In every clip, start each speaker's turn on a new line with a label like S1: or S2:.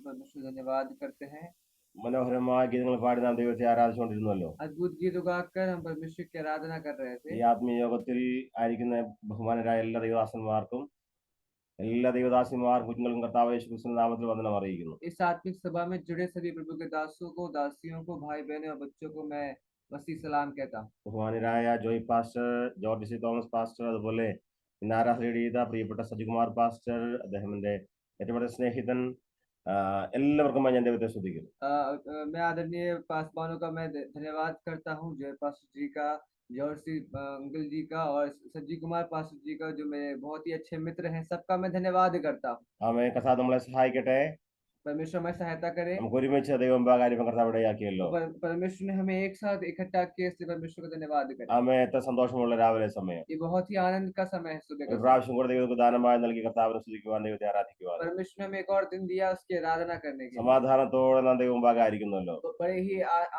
S1: परमेश्वर धन्यवाद करते हैं।
S2: മനോഹരമായ ഗീതങ്ങൾ പാടി നാം ദൈവത്തെ ആരാധിച്ചുകൊണ്ടിരുന്നല്ലോ.
S1: अद्भुत गीत गाकर हम परमेश्वर की आराधना कर रहे
S2: ഈ
S1: थे।
S2: ആത്മീയ യോഗത്തിൽ ആയിരിക്കുന്ന ബഹുമാനരായ എല്ലാ ദൈവദാസന്മാർക്കും എല്ലാ ദൈവദാസിമാർക്കും കുഞ്ഞുങ്ങളും കർത്താവ് യേശു ക്രിസ്തുവിന്റെ നാമത്തിൽ വന്ദനം അറിയിക്കുന്നു.
S1: इस आत्मिक सभा में जुड़े सभी प्रभु के दासों को, दासियों को, भाई बहनों और बच्चों को मैं मसीह सलाम कहता हूँ।
S2: ബഹുമാനരായ Joy pastor, George C Thomas pastor, അതുപോലെ ഇന്ന് ആരാധന ചെയ്ത പ്രിയപ്പെട്ട സജികുമാർ പാസ്റ്റർ, അദ്ദേഹത്തിന്റെ ഏറ്റവും വലിയ സ്നേഹിതൻ, എല്ലാവർക്കും ഞാൻ ദൈവത്തെ സ്തുതിക്കുന്നു.
S1: मैं आदरणीय पासवानों का मैं धन्यवाद करता हूँ, जय पास्टर जी का, जॉर्ज सी अंकल जी का और सज्जी कुमार पास्टर जी का, जो मेरे बहुत ही अच्छे मित्र हैं, सबका मैं धन्यवाद करता हूँ।
S2: ആമേൻ. കർത്താവ് നമ്മളെ സഹായിക്കട്ടെ.
S1: परमेश्वर हमें सहायता करे।
S2: നമുക്ക് ഒരുമിച്ച് ദൈവകാര്യം കർത്താവ് ഇടയാക്കിയല്ലോ.
S1: परमेश्वर ने हमें एक साथ इकट्ठा किए, इसलिए परमेश्वर का धन्यवाद करें।
S2: ആമേൻ. എത്ര സന്തോഷമുള്ള രാവിലെ സമയം.
S1: ये बहुत ही आनंद का समय है, सुबह का।
S2: പ്രാവശ്യം കൂടെ ദൈവത്തിന് ദാനമായി നൽകി കർത്താവിനെ സ്തുതിക്കുവാൻ, ദൈവത്തെ ആരാധിക്കുവാൻ,
S1: परमेश्वर ने हमें एक और दिन दिया उसकी आराधना करने के लिए।
S2: സമാധാനത്തോടെ നാം ദൈവമുമ്പാകെയായിരിക്കുന്നല്ലോ.
S1: तो बड़े ही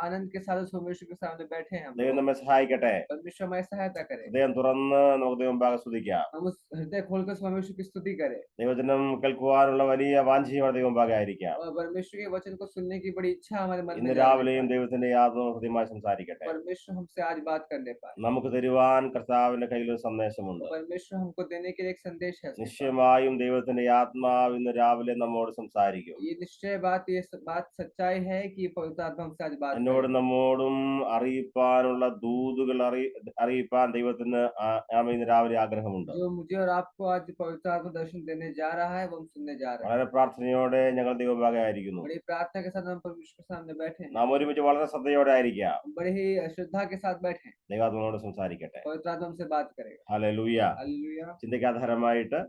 S1: आनंद के साथ परमेश्वर के सामने बैठे हैं हम।
S2: ദൈവം നമ്മെ സഹായിക്കട്ടെ.
S1: परमेश्वर हमारी सहायता करे।
S2: ഹൃദയം തുറന്ന് നമുക്ക് ദൈവമുമ്പാകെ സ്തുതിക്കാം.
S1: हम उस हृदय खोलकर परमेश्वर की स्तुति करें।
S2: ദൈവവചനം കേൾക്കുവാനുള്ള വലിയ വാഞ്ചയോടെ ദൈവമുമ്പാകെ ആയിരിക്കാം.
S1: और परमेश्वर के वचन को सुनने की बड़ी इच्छा हमारे मन में
S2: ഇന്ന് രാവിലെയും ദൈവത്തിന്റെ യാതൊരു ഹൃദയമായി സംസാരിക്കട്ടെ.
S1: परमेश्वर हमसे आज बात करने पाए।
S2: നമുക്ക് തരുവാൻ കർത്താവിന്റെ കയ്യിൽ ഒരു സന്ദേശമുണ്ട്.
S1: परमेश्वर हमको देने के लिए एक संदेश है।
S2: നിശ്ചയമായും ദൈവത്തിന്റെ ആത്മാവ് ഇന്ന് രാവിലെ നമ്മോട് സംസാരിക്കും.
S1: ये निश्चय ये बात सच्चाई है कि पवित्र आत्मा हमसे आज बात
S2: എന്നോട് നമ്മോടും അറിയിപ്പാനുള്ള ദൂതുകൾ അറിയിപ്പാൻ ദൈവത്തിന് ഇന്ന് രാവിലെ ആഗ്രഹമുണ്ട്.
S1: जो मुझे और आपको आज पवित्र आत्मा दर्शन देने जा रहा है, वो हम सुनने जा रहे हैं।
S2: വളരെ പ്രാർത്ഥനയോടെ ഞങ്ങൾ ദൈവഭാഗം ആയിരിക്കുന്നു.
S1: बड़ी प्रार्थना के साथ हम परमेश्वर के सामने बैठे हैं।
S2: നാം ഒരുമിച്ച് വളരെ ശ്രദ്ധയോടെ ആയിരിക്കാം.
S1: बड़े ही श्रद्धा के साथ बैठे हैं।
S2: ദൈവാത്മാവോട് സംസാരിക്കട്ടെ.
S1: पवित्र आत्मा हमसे बात करेगा।
S2: ഹല്ലേലൂയ.
S1: हालेलुया।
S2: ചിന്തയ്ക്കാധാരമായിട്ട്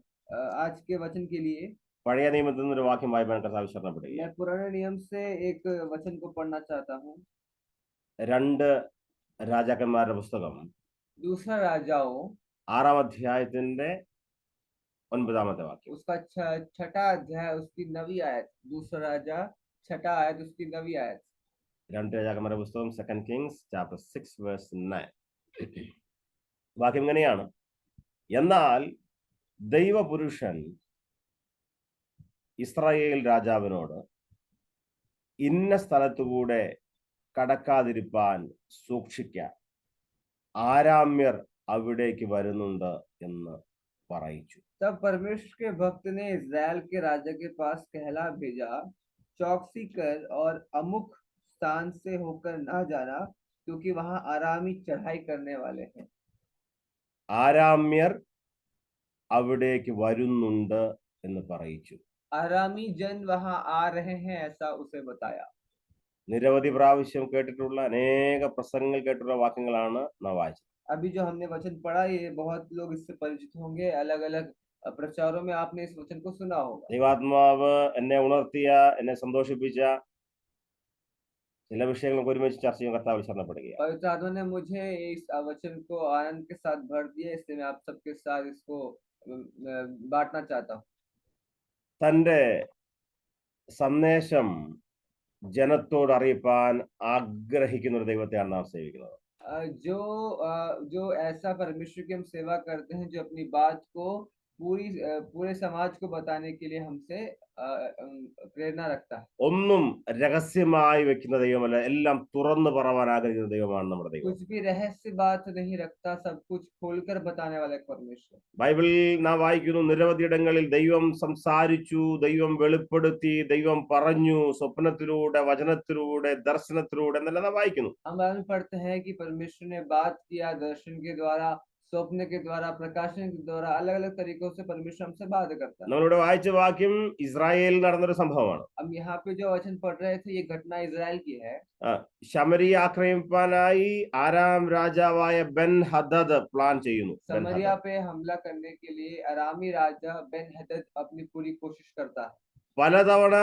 S1: आज के वचन के लिए
S2: പഴയ നിയമത്തിൽ നിന്നൊരു വാക്യം വായിപ്പാൻ കർത്താവ് ശരണപ്പെടുക.
S1: मैं पुराने नियम से एक वचन को पढ़ना चाहता हूँ।
S2: 2 രാജാക്കന്മാരുടെ പുസ്തകം
S1: दूसरा राजाओं
S2: 6 അധ്യായത്തിന്റെ 9 വാക്യം.
S1: उसका छठा अध्याय उसकी 9वीं आयत। दूसरा राजा छठा आयत उसकी 9वीं आयत।
S2: 2 രാജാക്കന്മാരുടെ പുസ്തകം 2 Kings chapter 6 verse 9. വാക്യം ഇങ്ങനെയാണ്: എന്നാൽ ദൈവപുരുഷൻ ഇസ്രായേൽ രാജാവിനോട് ഇന്ന സ്ഥലത്തുകൂടെ കടക്കാതിരിപ്പാൻ സൂക്ഷിക്ക, ആരാമ്യർ അവിടേക്ക് വരുന്നുണ്ട് എന്ന് പറയിച്ചു.
S1: तब परमेश्वर के भक्त ने इज़राइल के राजा के पास कहला भेजा, चौकसी कर और अमुक स्थान से होकर ना जाना, क्योंकि वहां आरामी चढ़ाई करने वाले हैं।
S2: ആരാമ്യർ അവിടേക്ക് വരുന്നുണ്ട് എന്ന് പറയിച്ചു.
S1: आरामी जन वहां आ रहे हैं, ऐसा उसे बताया।
S2: നിരവധി പ്രാവശ്യം കേട്ടിട്ടുള്ള അനേക പ്രസംഗങ്ങൾ കേട്ടിട്ടുള്ള വാക്യങ്ങളാണ് നാം വായിച്ചത്.
S1: अभी जो हमने वचन पढ़ा, ये बहुत लोग इससे परिचित होंगे। अलग अलग प्रचारों में आपने इस वचन को सुना होगा।
S2: ദൈവാത്മാവ് എന്നെ ഉണർത്തിയ, എന്നെ സന്തോഷിപ്പിച്ച ചില വിഷയങ്ങൾ ഒരുമിച്ച് ചർച്ച ചെയ്യാൻ കർത്താവിൽ ശരണപ്പെടുകയാണ്.
S1: पवित्र आत्मा ने मुझे इस वचन को आनंद के साथ भर दिया, इसलिए मैं आप सबके साथ इसको बांटना चाहता हूँ।
S2: തന്റെ സന്ദേശം ജനത്തോട് അറിയിപ്പാൻ ആഗ്രഹിക്കുന്ന ഒരു ദൈവത്തെയാണ് നാം സേവിക്കുന്നത്.
S1: जो ऐसा परमेश्वर की हम सेवा करते हैं, जो अपनी बात को पूरे समाज को बताने के लिए हमसे प्रेरणा रखता है।
S2: ഒന്നും രഹസ്യമായി വെക്കുന്ന ദൈവമല്ല, എല്ലാം തുറന്നു പറവാൻ ആഗ്രഹിക്കുന്ന ദൈവമാണ് നമ്മുടെ ദൈവം.
S1: कुछ भी रहस्य बात नहीं रखता, सब कुछ खोलकर बताने वाला परमेश्वर।
S2: ബൈബിളിൽ നാം വായിക്കുന്നു, നിരവധിയിടങ്ങളിൽ ദൈവം സംസാരിച്ചു, ദൈവം വെളിപ്പെടുത്തി, ദൈവം പറഞ്ഞു, സ്വപ്നത്തിലൂടെ, വചനത്തിലൂടെ, ദർശനത്തിലൂടെ എന്നെല്ലാം നാം വായിക്കുന്നു.
S1: हम पढ़ते हैं कि परमेश्वर ने बात किया दर्शन के द्वारा, स्वप्न के द्वारा, प्रकाशन के द्वारा, अलग अलग तरीकों से परमेश्वर हमसे बात करता है।
S2: നമ്മളിവിടെ വായിച്ച വാക്യം ഇസ്രായേലിൽ നടന്നൊരു സംഭവമാണ്.
S1: हम यहाँ पे जो वचन पढ़ रहे थे, ये घटना इजराइल की है।
S2: ശമരിയ ആക്രമിപ്പാനായി ആരാം രാജാവായ ബെൻ ഹദദ് പ്ലാൻ ചെയ്യുന്നു.
S1: समरिया पे हमला करने के लिए अरामी राजा बेन हदद अपनी पूरी कोशिश करता है।
S2: പലതവണ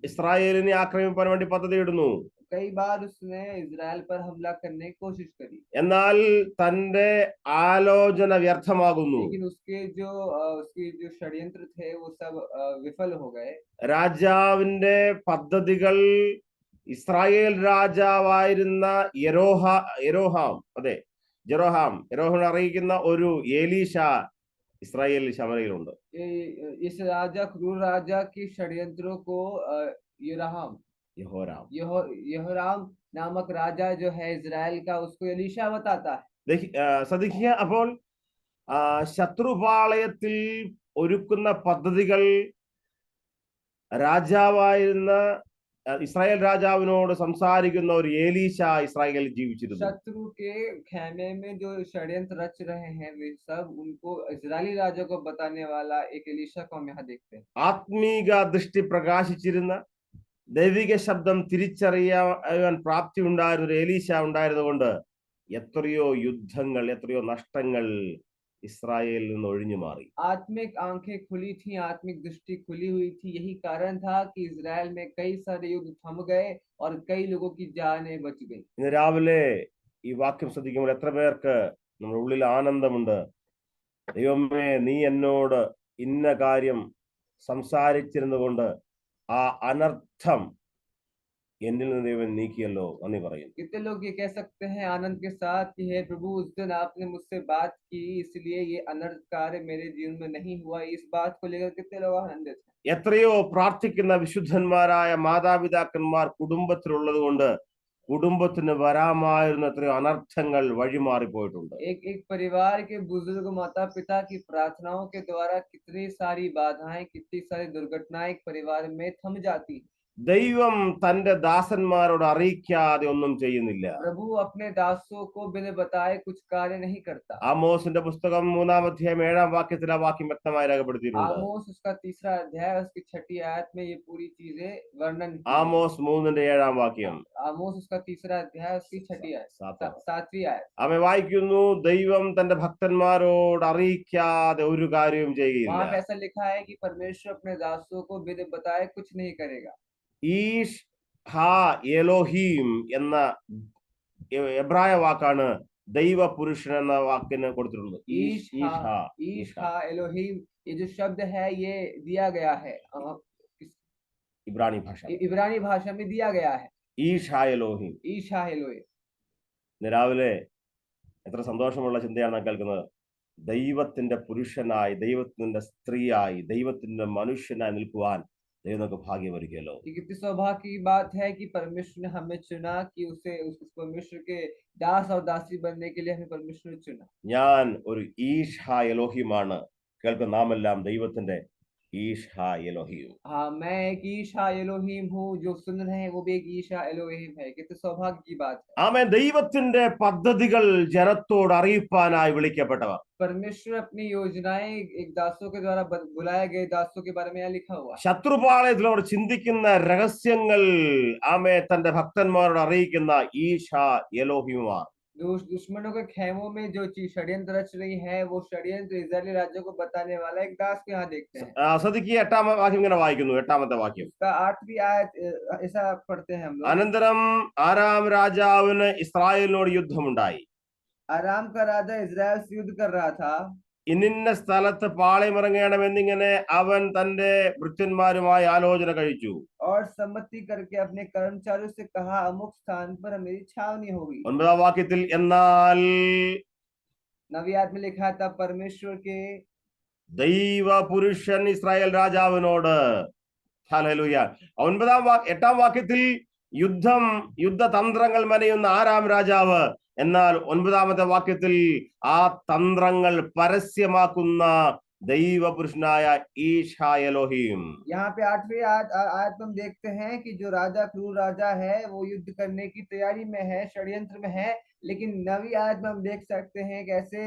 S2: ഇസ്രായേലിനെ ആക്രമിപ്പാൻ വേണ്ടി പദ്ധതി ഇടുന്നു.
S1: कई बार उसने इजराइल पर हमला करने की कोशिश करी,
S2: എന്നാൽ തന്റെ ആലോചന വ്യർത്ഥമാകുന്നു.
S1: लेकिन उसके जो षड्यंत्र थे वो सब विफल हो गए।
S2: രാജാവിന്റെ പദ്ധതികൾ ഇസ്രായേൽ രാജാവായിരുന്ന ജെറോഹാം അറിയിക്കുന്ന ഒരു എലീശ ഇസ്രായേൽ ശമരയിലുണ്ട്.
S1: इस राजा क्रूर राजा की षड्यंत्रों को यहोराम
S2: യഹോരാം.
S1: यहोराम नामक राजा जो है इजराइल का, उसको एलीशा बताता है।
S2: ശ്രദ്ധിക്കുക. അപ്പോൾ ശത്രുപാളയത്തിൽ ഒരുക്കുന്ന പദ്ധതികൾ രാജാവായിരുന്ന ഇസ്രായേൽ രാജാവിനോട് സംസാരിക്കുന്ന ഒരു ഏലീശ ഇസ്രായേലിൽ ജീവിച്ചിരുന്നു.
S1: शत्रु के खेमे में जो षड्यंत्र रच रहे हैं वे सब उनको इजरायली राजा को बताने वाला एक एलीशा को हम यहाँ देखते हैं।
S2: ആത്മീക ദൃഷ്ടി പ്രകാശിച്ചിരുന്ന, ദൈവിക ശബ്ദം തിരിച്ചറിയാൻ പ്രാപ്തി ഉണ്ടായിരുന്ന ഒരു ഏലീശ ഉണ്ടായിരുന്നുകൊണ്ട് എത്രയോ യുദ്ധങ്ങൾ, എത്രയോ നഷ്ടങ്ങൾ ഇസ്രായേലിൽ നിന്ന് ഒഴിഞ്ഞു മാറി.
S1: आत्मिक आंखें खुली थी, आत्मिक दृष्टि खुली हुई थी। यही कारण था कि इजराइल में कई सारे युद्ध थम गए और कई लोगों की जानें बच गई।
S2: ഇന്ന് രാവിലെ ഈ വാക്യം ശ്രദ്ധിക്കുമ്പോൾ എത്ര പേർക്ക് നമ്മുടെ ഉള്ളിൽ ആനന്ദമുണ്ട്. ദൈവമേ, നീ എന്നോട് ഇന്ന കാര്യം സംസാരിച്ചിരുന്നുകൊണ്ട് ആ അനർത്ഥം എന്നിൽ നിന്ന് ദൈവം നീക്കിയല്ലോ, നന്ദി പറയുന്നു.
S1: कितने लोग ये कह सकते हैं आनंद के साथ कि हे प्रभु, उस दिन आपने मुझसे बात की, इसलिए ये अनर्थ कार्य मेरे जीवन में नहीं हुआ। इस बात को लेकर कितने लोग आनंदित हैं।
S2: എത്രയോ പ്രാർത്ഥിക്കുന്ന വിശുദ്ധന്മാരായ മാതാപിതാക്കന്മാർ കുടുംബത്തിലുള്ളത് കൊണ്ട് കുടുംബത്തിന് വരാമായിരുന്ന എത്രയോ അനർത്ഥങ്ങൾ വഴിമാറിപ്പോയിട്ടുണ്ട്.
S1: एक परिवार के बुजुर्ग माता पिता की प्रार्थनाओं के द्वारा कितनी सारी बाधाएं, कितनी सारी दुर्घटनाएं एक परिवार में थम जाती हैं।
S2: ദൈവം തന്റെ ദാസന്മാരോട് അറിയിക്കാതെ ഒന്നും ചെയ്യുന്നില്ല.
S1: प्रभु अपने दासों को बिना बताए कुछ कार्य नहीं करता।
S2: ആമോസിന്റെ പുസ്തകം 3-ാം അധ്യായം 7-ാം വാക്യത്തിൽ ആ വാക്യം വ്യക്തമായി രേഖപ്പെടുത്തിയിട്ടുണ്ട്.
S1: आमोस उसका 3रा अध्याय उसकी 6ठी आयत में ये पूरी चीजें वर्णन की है।
S2: ആമോസ് 3-ന്റെ 7-ാം വാക്യം.
S1: आमोस उसका 3रा अध्याय उसकी 6ठी आयत, 7वीं आयत।
S2: ആമേ വായിക്കുന്നു, ദൈവം തന്റെ ഭക്തന്മാരോട് അറിയിക്കാതെ ഒരു കാര്യവും ചെയ്യുകയില്ല.
S1: वहां पे ऐसा लिखा है कि परमेश्वर अपने दासों को बिना बताए कुछ नहीं करेगा।
S2: ഈഷ് ഹാ എലോഹീം എന്ന എബ്രായ വാക്കാണ് ദൈവ പുരുഷൻ എന്ന വാക്കിന് കൊടുത്തിട്ടുള്ളത്.
S1: ईश हा एलोहीम, ये जो शब्द है ये दिया गया है
S2: ഇബ്രാനി ഭാഷ,
S1: इब्रानी भाषा में दिया गया है।
S2: ഈഷ് ഹാ എലോഹീം.
S1: ईश हा एलोहीम।
S2: രാവിലെ എത്ര സന്തോഷമുള്ള ചിന്തയാണ് കേൾക്കുന്നത്. ദൈവത്തിന്റെ പുരുഷനായി, ദൈവത്തിന്റെ സ്ത്രീയായി, ദൈവത്തിന്റെ മനുഷ്യനായി നിൽക്കുവാൻ ദൈവം നമുക്ക് ഭാഗ്യമൊരുക്കിയല്ലോ.
S1: कितनी सौभाग्य की बात है कि परमेश्वर ने हमें चुना, कि उस परमेश्वर के दास और दासी बनने के लिए हमें परमेश्वर ने चुना।
S2: ഞാൻ ഒരു ഈഷ് ഹാ എലോഹീമാണ്. കേൾക്കുന്ന നാമെല്ലാം ദൈവത്തിന്റെ ഈഷ് ഹാ എലോഹീം.
S1: हाँ, मैं एक ईश हा एलोहीम हूँ। जो सुन रहे हैं वो भी एक ईश हा एलोहीम है। कितनी सौभाग्य की बात है।
S2: ആമേൻ. ദൈവത്തിന്റെ പദ്ധതികൾ ജനത്തോട് അറിയിപ്പാനായി വിളിക്കപ്പെട്ടവർ.
S1: परमेश्वर अपनी योजनाएं एक दासों के द्वारा बुलाए गए दासों के बारे में यहाँ लिखा हुआ है।
S2: ശത്രുപാളയത്തിൽ അവർ ചിന്തിക്കുന്ന രഹസ്യങ്ങൾ ആമേ തന്റെ ഭക്തന്മാരോട് അറിയിക്കുന്ന ഈഷ എലോഹിമാർ.
S1: दुश्मनों के खेमों में जो चीज षड्यंत्र रच रही है, वो षड्यंत्र इजरायली राज्यों को बताने वाला एक दास को यहाँ देखते हैं।
S2: ശ്രദ്ധിക്കുക, 8-ാം വാക്യം ഇങ്ങനെ വായിക്കുന്നു. 8-ാമത്തെ വാക്യം.
S1: उसका 8वीं आयत ऐसा पढ़ते हैं हम लोग।
S2: അനന്തരം ആരാം രാജാവിന് ഇസ്രായേലിനോട് യുദ്ധമുണ്ടായി.
S1: आराम का राजा इजराइल से युद्ध कर रहा था।
S2: ഇന്നിന്ന സ്ഥലത്ത് പാളയമിറങ്ങണമെന്നിങ്ങനെ അവൻ തന്റെ ഭൃത്യന്മാരുമായി ആലോചന കഴിച്ചു.
S1: और सम्मति करके अपने कर्मचारियों से कहा, अमुक स्थान पर मेरी छावनी होगी।
S2: 9-ാം വാക്യത്തിൽ എന്നാൽ
S1: 9वीं आयत में लिखा था, परमेश्वर के
S2: ദൈവ പുരുഷൻ ഇസ്രായേൽ രാജാവിനോട്. ഹല്ലേലൂയ. 8-ാം വാക്യത്തിൽ യുദ്ധതന്ത്രങ്ങൾ മെനയുന്ന ആരാം രാജാവ്. എന്നാൽ 9-ാമത്തെ വാക്യത്തിൽ ആ തന്ത്രങ്ങൾ പരസ്യമാക്കുന്ന ദൈവ പുരുഷനായ ഈഷ എലോഹീം.
S1: यहाँ पे 8वीं आयत में हम देखते हैं कि जो राजा क्रूर राजा है वो युद्ध करने की तैयारी में है, षड्यंत्र में है। लेकिन 9वीं आयत में हम देख सकते हैं कि ऐसे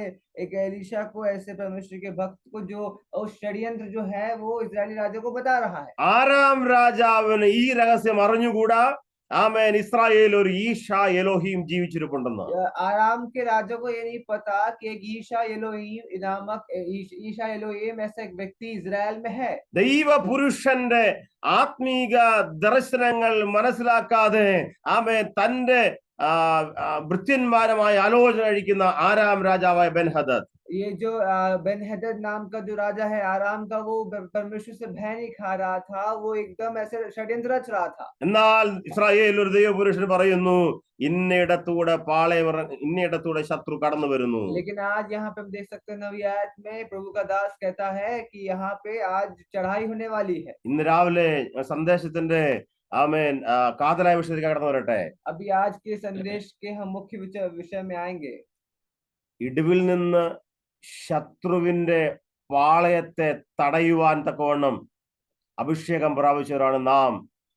S1: एक एलीशा को, ऐसे परमेश्वर के भक्त को जो उस षड्यंत्र जो है वो इजरायली राजा को बता रहा है।
S2: ആരാം രാജാവിന് ഈ രഹസ്യം അറിഞ്ഞുകൂടാ. ആമേൻ. ഇസ്രായേൽ ഒരു ഈഷ എലോഹീം ജീവിച്ചിരിപ്പുണ്ടെന്ന്.
S1: आराम के राजा को ये नहीं पता कि एक ईशा एलोहीम नामक ईशा एलोहीम ऐसा एक व्यक्ति इजराइल में है।
S2: ദൈവ പുരുഷന്റെ ആത്മീക ദർശനങ്ങൾ മനസ്സിലാക്കാതെ ആമേൻ തന്റെ ഭൃത്യന്മാരുമായി ആലോചന കഴിക്കുന്ന ആരാം രാജാവായ ബെൻഹദദ്.
S1: ये जो बेनहदद नाम का जो राजा है आराम का, वो परमेश्वर से भय नहीं खा रहा था। वो एकदम ऐसे षड्यंत्र रच रहा था।
S2: എന്നാൽ ഇസ്രായേൽ ഒരു ദൈവപുരുഷൻ പറയുന്നു, ഇന്നയിടത്തൂടെ ശത്രു കടന്നു വരുന്നു.
S1: लेकिन आज यहाँ पे हम देख सकते हैं 9वीं आयत में प्रभु का दास कहता है कि यहाँ पे आज चढ़ाई होने वाली है।
S2: ഇന്ന് രാവിലെ സന്ദേശത്തിന്റെ ആമേൻ കാതലായ വിഷയത്തിലേക്ക് കടന്നു വരട്ടെ.
S1: अभी आज के संदेश के हम मुख्य विषय में आएंगे।
S2: ഇടിവിൽ നിന്ന് ശത്രുവിന്റെ പാളയത്തെ തടയുവാൻ തക്കവണ്ണം അഭിഷേകം പ്രാപിച്ചവരാണ് നാം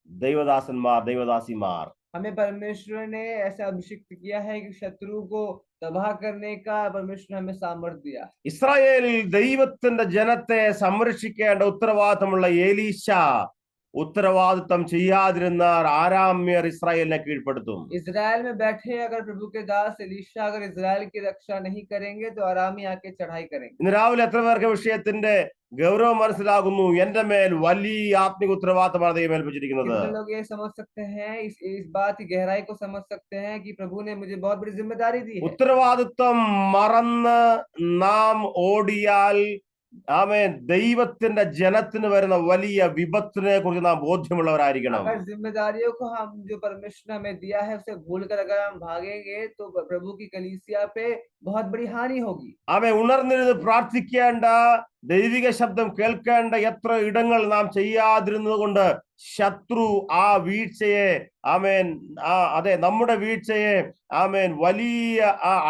S2: ദൈവദാസന്മാർ, ദൈവദാസിമാർ.
S1: हमें परमेश्वर ने ऐसा अभिषेक किया है कि शत्रु को तबाह करने का परमेश्वर ने हमें सामर्थ्य दिया।
S2: ഇസ്രായേലിൽ ദൈവത്തിന്റെ ജനത്തെ സംരക്ഷിക്കേണ്ട ഉത്തരവാദിത്തമുള്ള എലീശ ഉത്തരവാദിത്തം ചെയ്യാതിരുന്നാൽ ആരാമ്യർ ഇസ്രായേലിനെ കീഴ്പ്പെടുത്തും.
S1: इजराइल में बैठे अगर प्रभु के दास एलीशा अगर इजराइल की रक्षा नहीं करेंगे तो आरामी आके चढ़ाई करेंगे।
S2: ഇന്ന് രാവിലെ എത്ര പേർക്ക് വിഷയത്തിന്റെ ഗൗരവം മനസ്സിലാകുന്നു? എന്റെ മേൽ വലിയ ആത്മിക ഉത്തരവാദിത്തമാണ് ദൈവം ഏൽപ്പിച്ചിരിക്കുന്നത്.
S1: कितने लोग ये समझ सकते हैं, इस बात की गहराई को समझ सकते हैं कि प्रभु ने मुझे बहुत बड़ी जिम्मेदारी दी है।
S2: ഉത്തരവാദിത്വം മറന്ന് നാം ഓടിയാൽ ആമേൻ ദൈവത്തിന്റെ ജനത്തിന് വരുന്ന വലിയ വിപത്തിനെ കുറിച്ച് നാം ബോധ്യമുള്ളവരായിരിക്കണം.
S1: अगर जिम्मेदारियों को हम जो परमेश्वर ने हमें दिया है उसे भूलकर अगर हम भागेंगे तो प्रभु की कलीसिया पे बहुत बड़ी हानि होगी।
S2: ആമേൻ ഉണർന്നിരുന്ന് പ്രാർത്ഥിക്കേണ്ട, ദൈവിക ശബ്ദം കേൾക്കേണ്ട എത്ര ഇടങ്ങൾ നാം ചെയ്യാതിരുന്നത് കൊണ്ട് ശത്രു ആ വീഴ്ചയെ ആമേൻ അതെ നമ്മുടെ വീഴ്ചയെ ആമേൻ വലിയ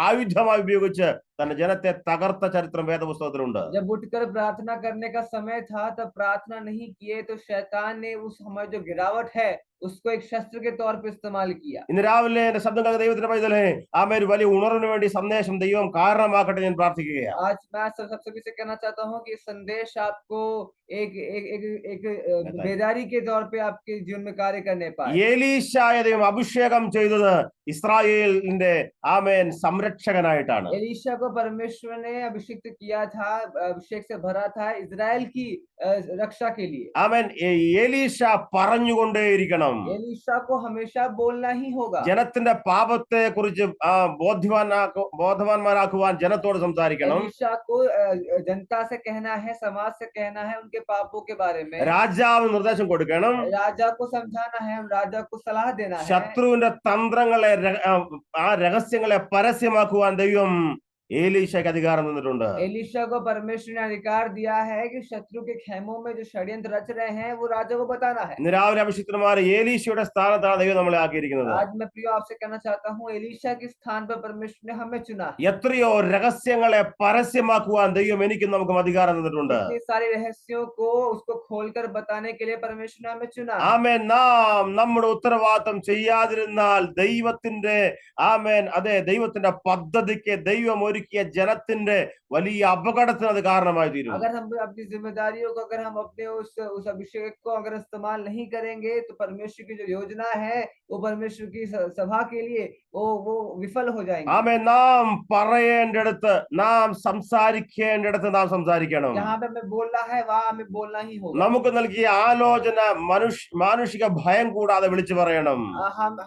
S2: ആയുധമായി ഉപയോഗിച്ച് തന്റെ ജനത്തെ തകർത്ത ചരിത്രം വേദപുസ്തകത്തിലുണ്ട്.
S1: जब उठकर प्रार्थना करने का समय था तब प्रार्थना नहीं किए तो शैतान ने उस हमारी जो गिरावट है उसको एक शस्त्र के तौर पे इस्तेमाल किया।
S2: ഇന്ന് രാവിലെ എന്റെ ശബ്ദം കേൾക്കുന്ന ദൈവത്തിന്റെ പൈതലേ, ആമേൻ ഒരു വലിയ ഉണർവിന് വേണ്ടി സന്ദേശം ദൈവം കാരണമാക്കട്ടെ ഞാൻ പ്രാർത്ഥിക്കുകയാണ്.
S1: आज मैं सब सभी से कहना चाहता हूँ कि संदेश आपको एक एक एक, एक बेदारी के तौर पे आपके जीवन में कार्य करने पाए।
S2: എലീശായെ ദൈവം അഭിഷേകം ചെയ്തത് ഇസ്രായേലിന്റെ ആമേൻ സംരക്ഷകനായിട്ടാണ്.
S1: एलीशा को परमेश्वर ने अभिषेक किया था, अभिषेक से भरा था इजराइल की रक्षा के लिए।
S2: ആമേൻ എലീശ പറഞ്ഞുകൊണ്ടേയിരിക്കണം.
S1: एलीशा को हमेशा बोलना ही होगा।
S2: ജനത്തിന്റെ പാപത്തെ കുറിച്ച് ബോധവാന്മാരാക്കുവാൻ ജനത്തോട് സംസാരിക്കണം.
S1: एलीशा को जनता से कहना है, समाज से कहना है उनके पापों के बारे में।
S2: രാജാവ് നിർദ്ദേശം കൊടുക്കണം.
S1: राजा को समझाना है, राजा को सलाह देना है।
S2: ശത്രുവിന്റെ തന്ത്രങ്ങളെ ആ രഹസ്യങ്ങളെ പരസ്യമാക്കുവാൻ ദൈവം एलीशा अधिकार
S1: एलीशा को परमेश्वर ने अधिकार दिया है कि शत्रु के खेमों में जो षड्यंत्र रच रहे हैं वो राजा को बताना है। आज मैं प्रियो आपसे कहना चाहता हूँ, एलीशा के स्थान पर परमेश्वर ने हमें चुना। इतने सारे रहस्यों को उसको खोलकर बताने के लिए परमेश्वर ने हमें चुना।
S2: ആമേൻ. നാം നമ്മുടെ ഉത്തരവാദിത്തം ചെയ്യാതിരുന്നാൽ ദൈവത്തിന്റെ ആമേൻ അതെ ദൈവത്തിന്റെ പദ്ധതിക്ക് ദൈവം ഒരുക്കിയ ജനത്തിന്റെ വലിയ അപകടത്തിന് അത് കാരണമായി തീരും.
S1: अगर हम अपनी जिम्मेदारियों को अगर हम अपने उस अभिषेक को अगर इस्तेमाल नहीं करेंगे तो परमेश्वर की जो योजना है वो परमेश्वर की सभा के लिए वो विफल हो जाएंगे।
S2: ആമേൻ. നാം പറയേണ്ടിടത്ത് നാം സംസാരിക്കേണ്ടിടത്ത് നാം സംസാരിക്കണം.
S1: जहाँ पे हमें बोलना है वहाँ हमें बोलना ही होगा।
S2: നമുക്ക് നൽകിയ ആലോചന മാനുഷിക ഭയം കൂടാതെ വിളിച്ചു പറയണം.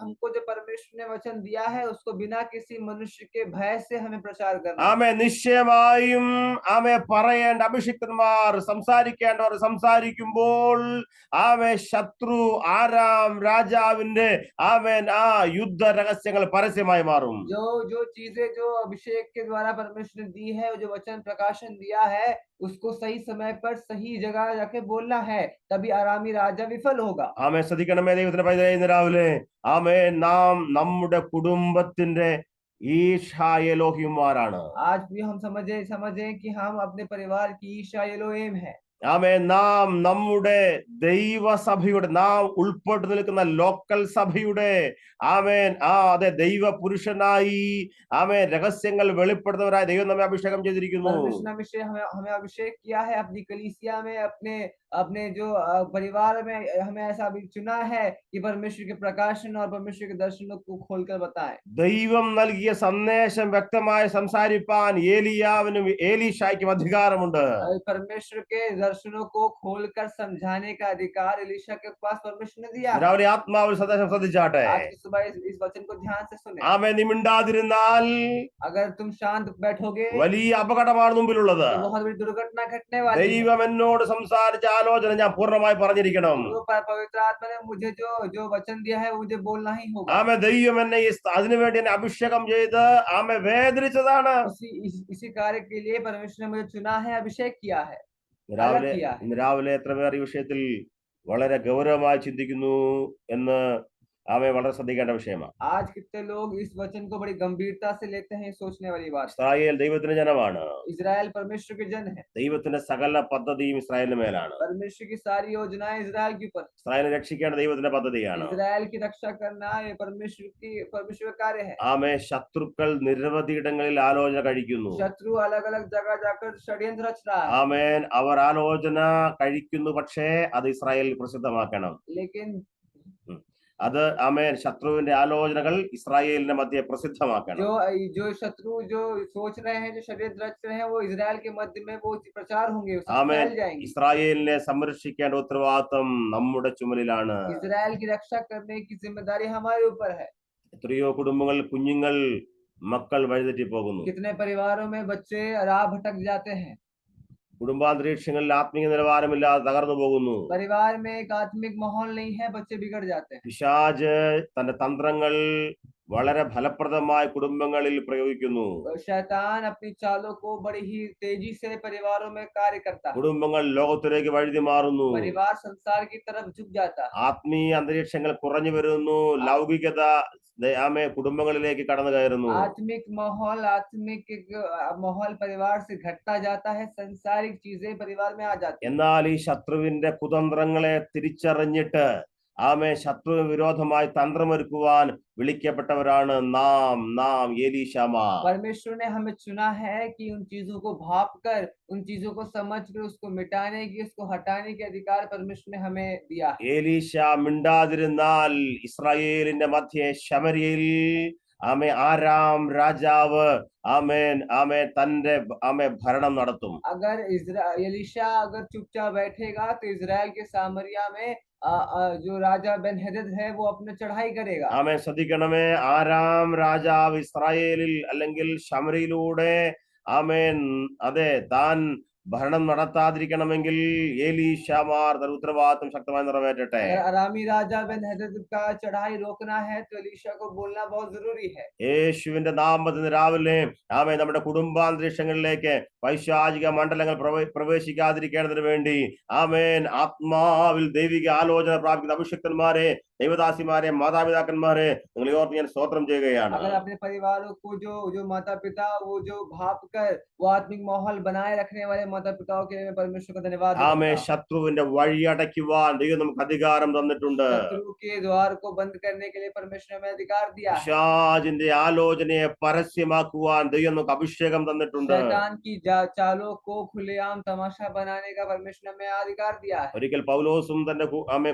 S1: हमको जो परमेश्वर ने वचन दिया है उसको बिना किसी मनुष्य के भय से हमें प्रचार करना।
S2: ആമേൻ. നിശ്ചയമായും ആമേൻ പറയേണ്ട അഭിഷിക്തന്മാർ സംസാരിക്കേണ്ടവർ സംസാരിക്കുമ്പോൾ ആമേൻ ശത്രു ആരാം രാജാവിന്റെ ആമേൻ ആ യുദ്ധ രഹസ്യങ്ങൾ പരസ്യമായി മാറും.
S1: जो चीजें जो अभिषेक के द्वारा परमेश्वर ने दी है, जो वचन प्रकाशन दिया है उसको सही समय पर सही जगह जाके बोलना है, तभी आरामी राजा विफल होगा।
S2: ആമേൻ. ശ്രദ്ധിക്കണമേ ദൈവത്തിന്റെ പൈതലേ, ഇന്ന് രാവിലെ ആമേൻ നാം നമ്മുടെ കുടുംബത്തിന്റെ ईशा एलोहिमाराണ്.
S1: आज भी हम समझे कि हम अपने परिवार की ईशा एलोहिम है।
S2: ആമേൻ. നാം നമ്മുടെ ദൈവസഭയുടെ നാം ഉൾപ്പെട്ടു നിൽക്കുന്ന ലോക്കൽ സഭയുടെ ആമേൻ അതെ ദൈവ പുരുഷനായി ആമേൻ രഹസ്യങ്ങൾ വെളിപ്പെടുത്തുന്നവരായി ദൈവം നമ്മെ അഭിഷേകം ചെയ്തിരിക്കുന്നു.
S1: हमें अभिषेक किया है अपनी कलीसिया में, अपने जो परिवार में हमें ऐसा भी चुना है कि परमेश्वर के प्रकाशन और परमेश्वर के दर्शनों को खोलकर बताएं।
S2: ദൈവം നൽകിയ സന്ദേശം വ്യക്തമായി സംസാരിപ്പാൻ ഏലിയാവിനും ഏലീശായ്ക്കും അധികാരമുണ്ട്.
S1: परमेश्वर के दर्शनों को खोलकर समझाने का अधिकार एलीशा के पास परमेश्वर ने दिया।
S2: രാവിലെ ആത്മാവിൽ സന്ദേശം ശ്രദ്ധിച്ചാട്ടെ.
S1: आज की सुबह इस वचन को ध्यान से सुने।
S2: ആമേൻ. നീ മിണ്ടാതിരുന്നാൽ
S1: अगर तुम शांत बैठोगे
S2: വലിയ അപകടമാണ് മുമ്പിലുള്ളത്.
S1: तो बहुत बड़ी दुर्घटना घटने वाली है।
S2: ദൈവം എന്നോട് സംസാരിച്ച ആലോചന ഞാൻ പൂർണ്ണമായി പറഞ്ഞിരിക്കണം.
S1: पवित्र आत्मा ने मुझे जो वचन दिया है मुझे बोलना ही होगा।
S2: ആമേൻ. ദൈവം എന്നെ അതിനുവേണ്ടി എന്നെ അഭിഷേകം ചെയ്ത് ആമേൻ വേദനിച്ചതാണ്.
S1: इसी कार्य के लिए परमेश्वर ने मुझे चुना है, अभिषेक किया है।
S2: ഇന്ന് രാവിലെ എത്ര പേർ ഈ വിഷയത്തിൽ വളരെ ഗൗരവമായി ചിന്തിക്കുന്നു എന്ന് വളരെ ശ്രദ്ധിക്കേണ്ട വിഷയമാണ്.
S1: आज कितने लोग इस वचन को बड़ी गंभीरता से लेते हैं, सोचने वाली बात है।
S2: ഇസ്രായേൽ ദൈവത്തിന്റെ ജനമാണ്.
S1: इजराइल परमेश्वर के जन है।
S2: ദൈവത്തിന്റെ സകല പദ്ധതിയും ഇസ്രായേലിന് മേലാണ്.
S1: परमेश्वर की सारी योजनाएं इजराइल के ऊपर।
S2: ഇസ്രായേലിനെ രക്ഷിക്കേണ്ട ദൈവത്തിന്റെ പദ്ധതിയാണ്.
S1: इजराइल की रक्षा करना ये परमेश्वर का कार्य है।
S2: ആമേ ശത്രുക്കൾ നിരവധി ഇടങ്ങളിൽ ആലോചന കഴിക്കുന്നു.
S1: शत्रु अलग अलग जगह जाकर षड्यंत्र रच रहा है।
S2: ആമേൻ. അവർ ആലോചന കഴിക്കുന്നു, പക്ഷേ അത് ഇസ്രായേലിൽ പ്രസിദ്ധമാക്കണം.
S1: लेकिन
S2: അത് ആമേൻ ശത്രുവിന്റെ ആലോചനകൾ ഇസ്രായേലിന്റെ മധ്യ പ്രസിദ്ധമാക്കണം.
S1: जो शत्रु जो सोच रहे हैं, जो षड्यंत्र रच रहे हैं, वो इजराइल के मध्य में वो प्रचार होंगे,
S2: ആമേൻ.
S1: फैल जाएंगे।
S2: ഇസ്രായേലിനെ സംരക്ഷിക്കേണ്ട ഉത്തരവാദിത്വം നമ്മുടെ ചുമലിലാണ്.
S1: इजराइल की रक्षा करने की जिम्मेदारी हमारे ऊपर है।
S2: എത്രയോ കുടുംബങ്ങൾ, കുഞ്ഞുങ്ങൾ, മക്കൾ വഴിതെറ്റി പോകുന്നു.
S1: कितने परिवारों में बच्चे राह भटक जाते हैं।
S2: കുടുംബാന്തരീക്ഷങ്ങളിൽ ആത്മീയ നിലവാരമില്ലാതെ തകർന്നു പോകുന്നു.
S1: परिवार में एक आत्मिक माहौल नहीं है, बच्चे बिगड़ जाते हैं।
S2: പിശാച് തന്റെ തന്ത്രങ്ങൾ വളരെ ഫലപ്രദമായി കുടുംബങ്ങളിൽ പ്രയോഗിക്കുന്നു.
S1: शैतान अपनी चालों को बड़ी ही तेजी से परिवारों में कार्य करता है।
S2: കുടുംബങ്ങൾ ലോകത്തിലേക്ക് വഴുതി മാറുന്നു.
S1: परिवार संसार की तरफ झुक जाता है।
S2: ആത്മീയ അന്തരീക്ഷങ്ങൾ കുറഞ്ഞു വരുന്നു. ലൗകികത ആമേ കുടുംബങ്ങളിലേക്ക് കടന്നു കയറുന്നു.
S1: आत्मिक माहौल परिवार से घटता जाता है, संसारिक चीजें परिवार में आ जाती है।
S2: എന്നാൽ ഈ ശത്രുവിന്റെ കുതന്ത്രങ്ങളെ തിരിച്ചറിഞ്ഞിട്ട് ആമേ ശത്രു വിരോധമായി തന്ത്രമൊരുക്കുവാൻ വിളിക്കപ്പെട്ടവരാണ് നാം എലീശാമാർ.
S1: परमेश्वर ने हमें चुना है कि उन चीजों को भाप कर, उन चीजों को समझ कर उसको मिटाने की, उसको हटाने के अधिकार परमेश्वर ने हमें दिया है।
S2: എലീശ മിണ്ടാതിരുന്നാൽ ഇസ്രായേലിന്റെ മധ്യേ ശമര്യയിൽ ആമേ ആരാം രാജാവ് ആമേൻ തന്റെ ഭരണം നടത്തും.
S1: अगर एलीशा अगर चुपचाप बैठेगा तो इजराइल के सामरिया में जो राजा बेन-हदद है वो अपने चढ़ाई करेगा।
S2: ആമേൻ. ശ്രദ്ധിക്കണമേ, ആരാം രാജാവ് ഇസ്രായേലിൽ അല്ലെങ്കിൽ ശമരിയിലൂടെ ആമേൻ അതെ താൻ ഭരണം നടത്താതിരിക്കണമെങ്കിൽ എലീശാമാർ തന്റെ ഉത്തരവാദിത്വം ശക്തമായി നിറവേറ്റട്ടെ.
S1: अगर अरामी राजा बेन-हदद का चढ़ाई रोकना है तो एलीशा को बोलना बहुत जरूरी है।
S2: യേശുവിന്റെ നാമത്തിൽ രാവിലെ ആമേൻ നമ്മുടെ കുടുംബാന്തരീക്ഷങ്ങളിലേക്ക് പൈശാചിക മണ്ഡലങ്ങൾ പ്രവേശിക്കാതിരിക്കേണ്ടതിന് വേണ്ടി ആമേൻ ആത്മാവിൽ ദൈവിക ആലോചന പ്രാപിക്കുന്ന അഭിഷിക്തന്മാരെ, ദൈവദാസിമാരെ, മാതാപിതാക്കന്മാരെ നിങ്ങൾ ഓർത്ത് ഞാൻ സ്തോത്രം ചെയ്യുകയാണ്.
S1: अगर अपने परिवारों को जो माता पिता वो जो भाप कर वो आत्मिक माहौल बनाए रखने वाले माता पिताओं के लिए मैं परमेश्वर का धन्यवाद देता
S2: ആമേൻ.
S1: हूं।
S2: ശത്രുവിന്റെ വഴി അടയ്ക്കുവാൻ ദൈവം നമുക്ക് അധികാരം തന്നിട്ടുണ്ട്.
S1: शत्रु के द्वार को बंद करने के लिए परमेश्वर ने हमें अधिकार दिया है।
S2: പിശാചിന്റെ ആലോചനയെ പരസ്യമാക്കുവാൻ ദൈവം നമുക്ക് അഭിഷേകം തന്നിട്ടുണ്ട്.
S1: शैतान की चालों को खुलेआम तमाशा बनाने का परमेश्वर ने हमें अधिकार दिया है।
S2: ഒരിക്കൽ പൗലോസും തന്റെ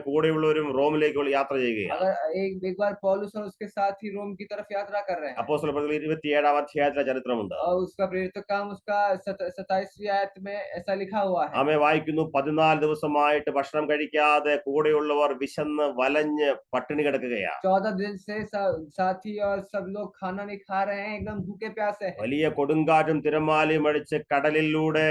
S2: കൂടെയുള്ളവരും റോമിലേക്ക് യാത്ര ചെയ്യുകയാണ്.
S1: अगर एक बार पौलुस और उसके साथ ही रोम की तरफ यात्रा कर रहे हैं
S2: അപ്പോസ്തലപ്രവൃത്തി 27-ാം അധ്യായത്തിലെ ചരിത്രമുണ്ട്.
S1: और उसका प्रेरित काम उसका 27वीं आयत में ऐसा लिखा हुआ है।
S2: ആമേ വായിക്കുന്നു, 14 ദിവസമായിട്ട് ഭക്ഷണം കഴിക്കാതെ കൂടെയുള്ളവർ വിശന്ന് വലഞ്ഞ് പട്ടിണി കിടക്കുകയാണ്.
S1: 14 दिन से साथी और सब लोग खाना नहीं खा रहे हैं, एकदम भूखे प्यासे हैं।
S2: വലിയ കൊടുങ്കാറ്റും തിരമാലയും അടിച്ച് കടലിലൂടെ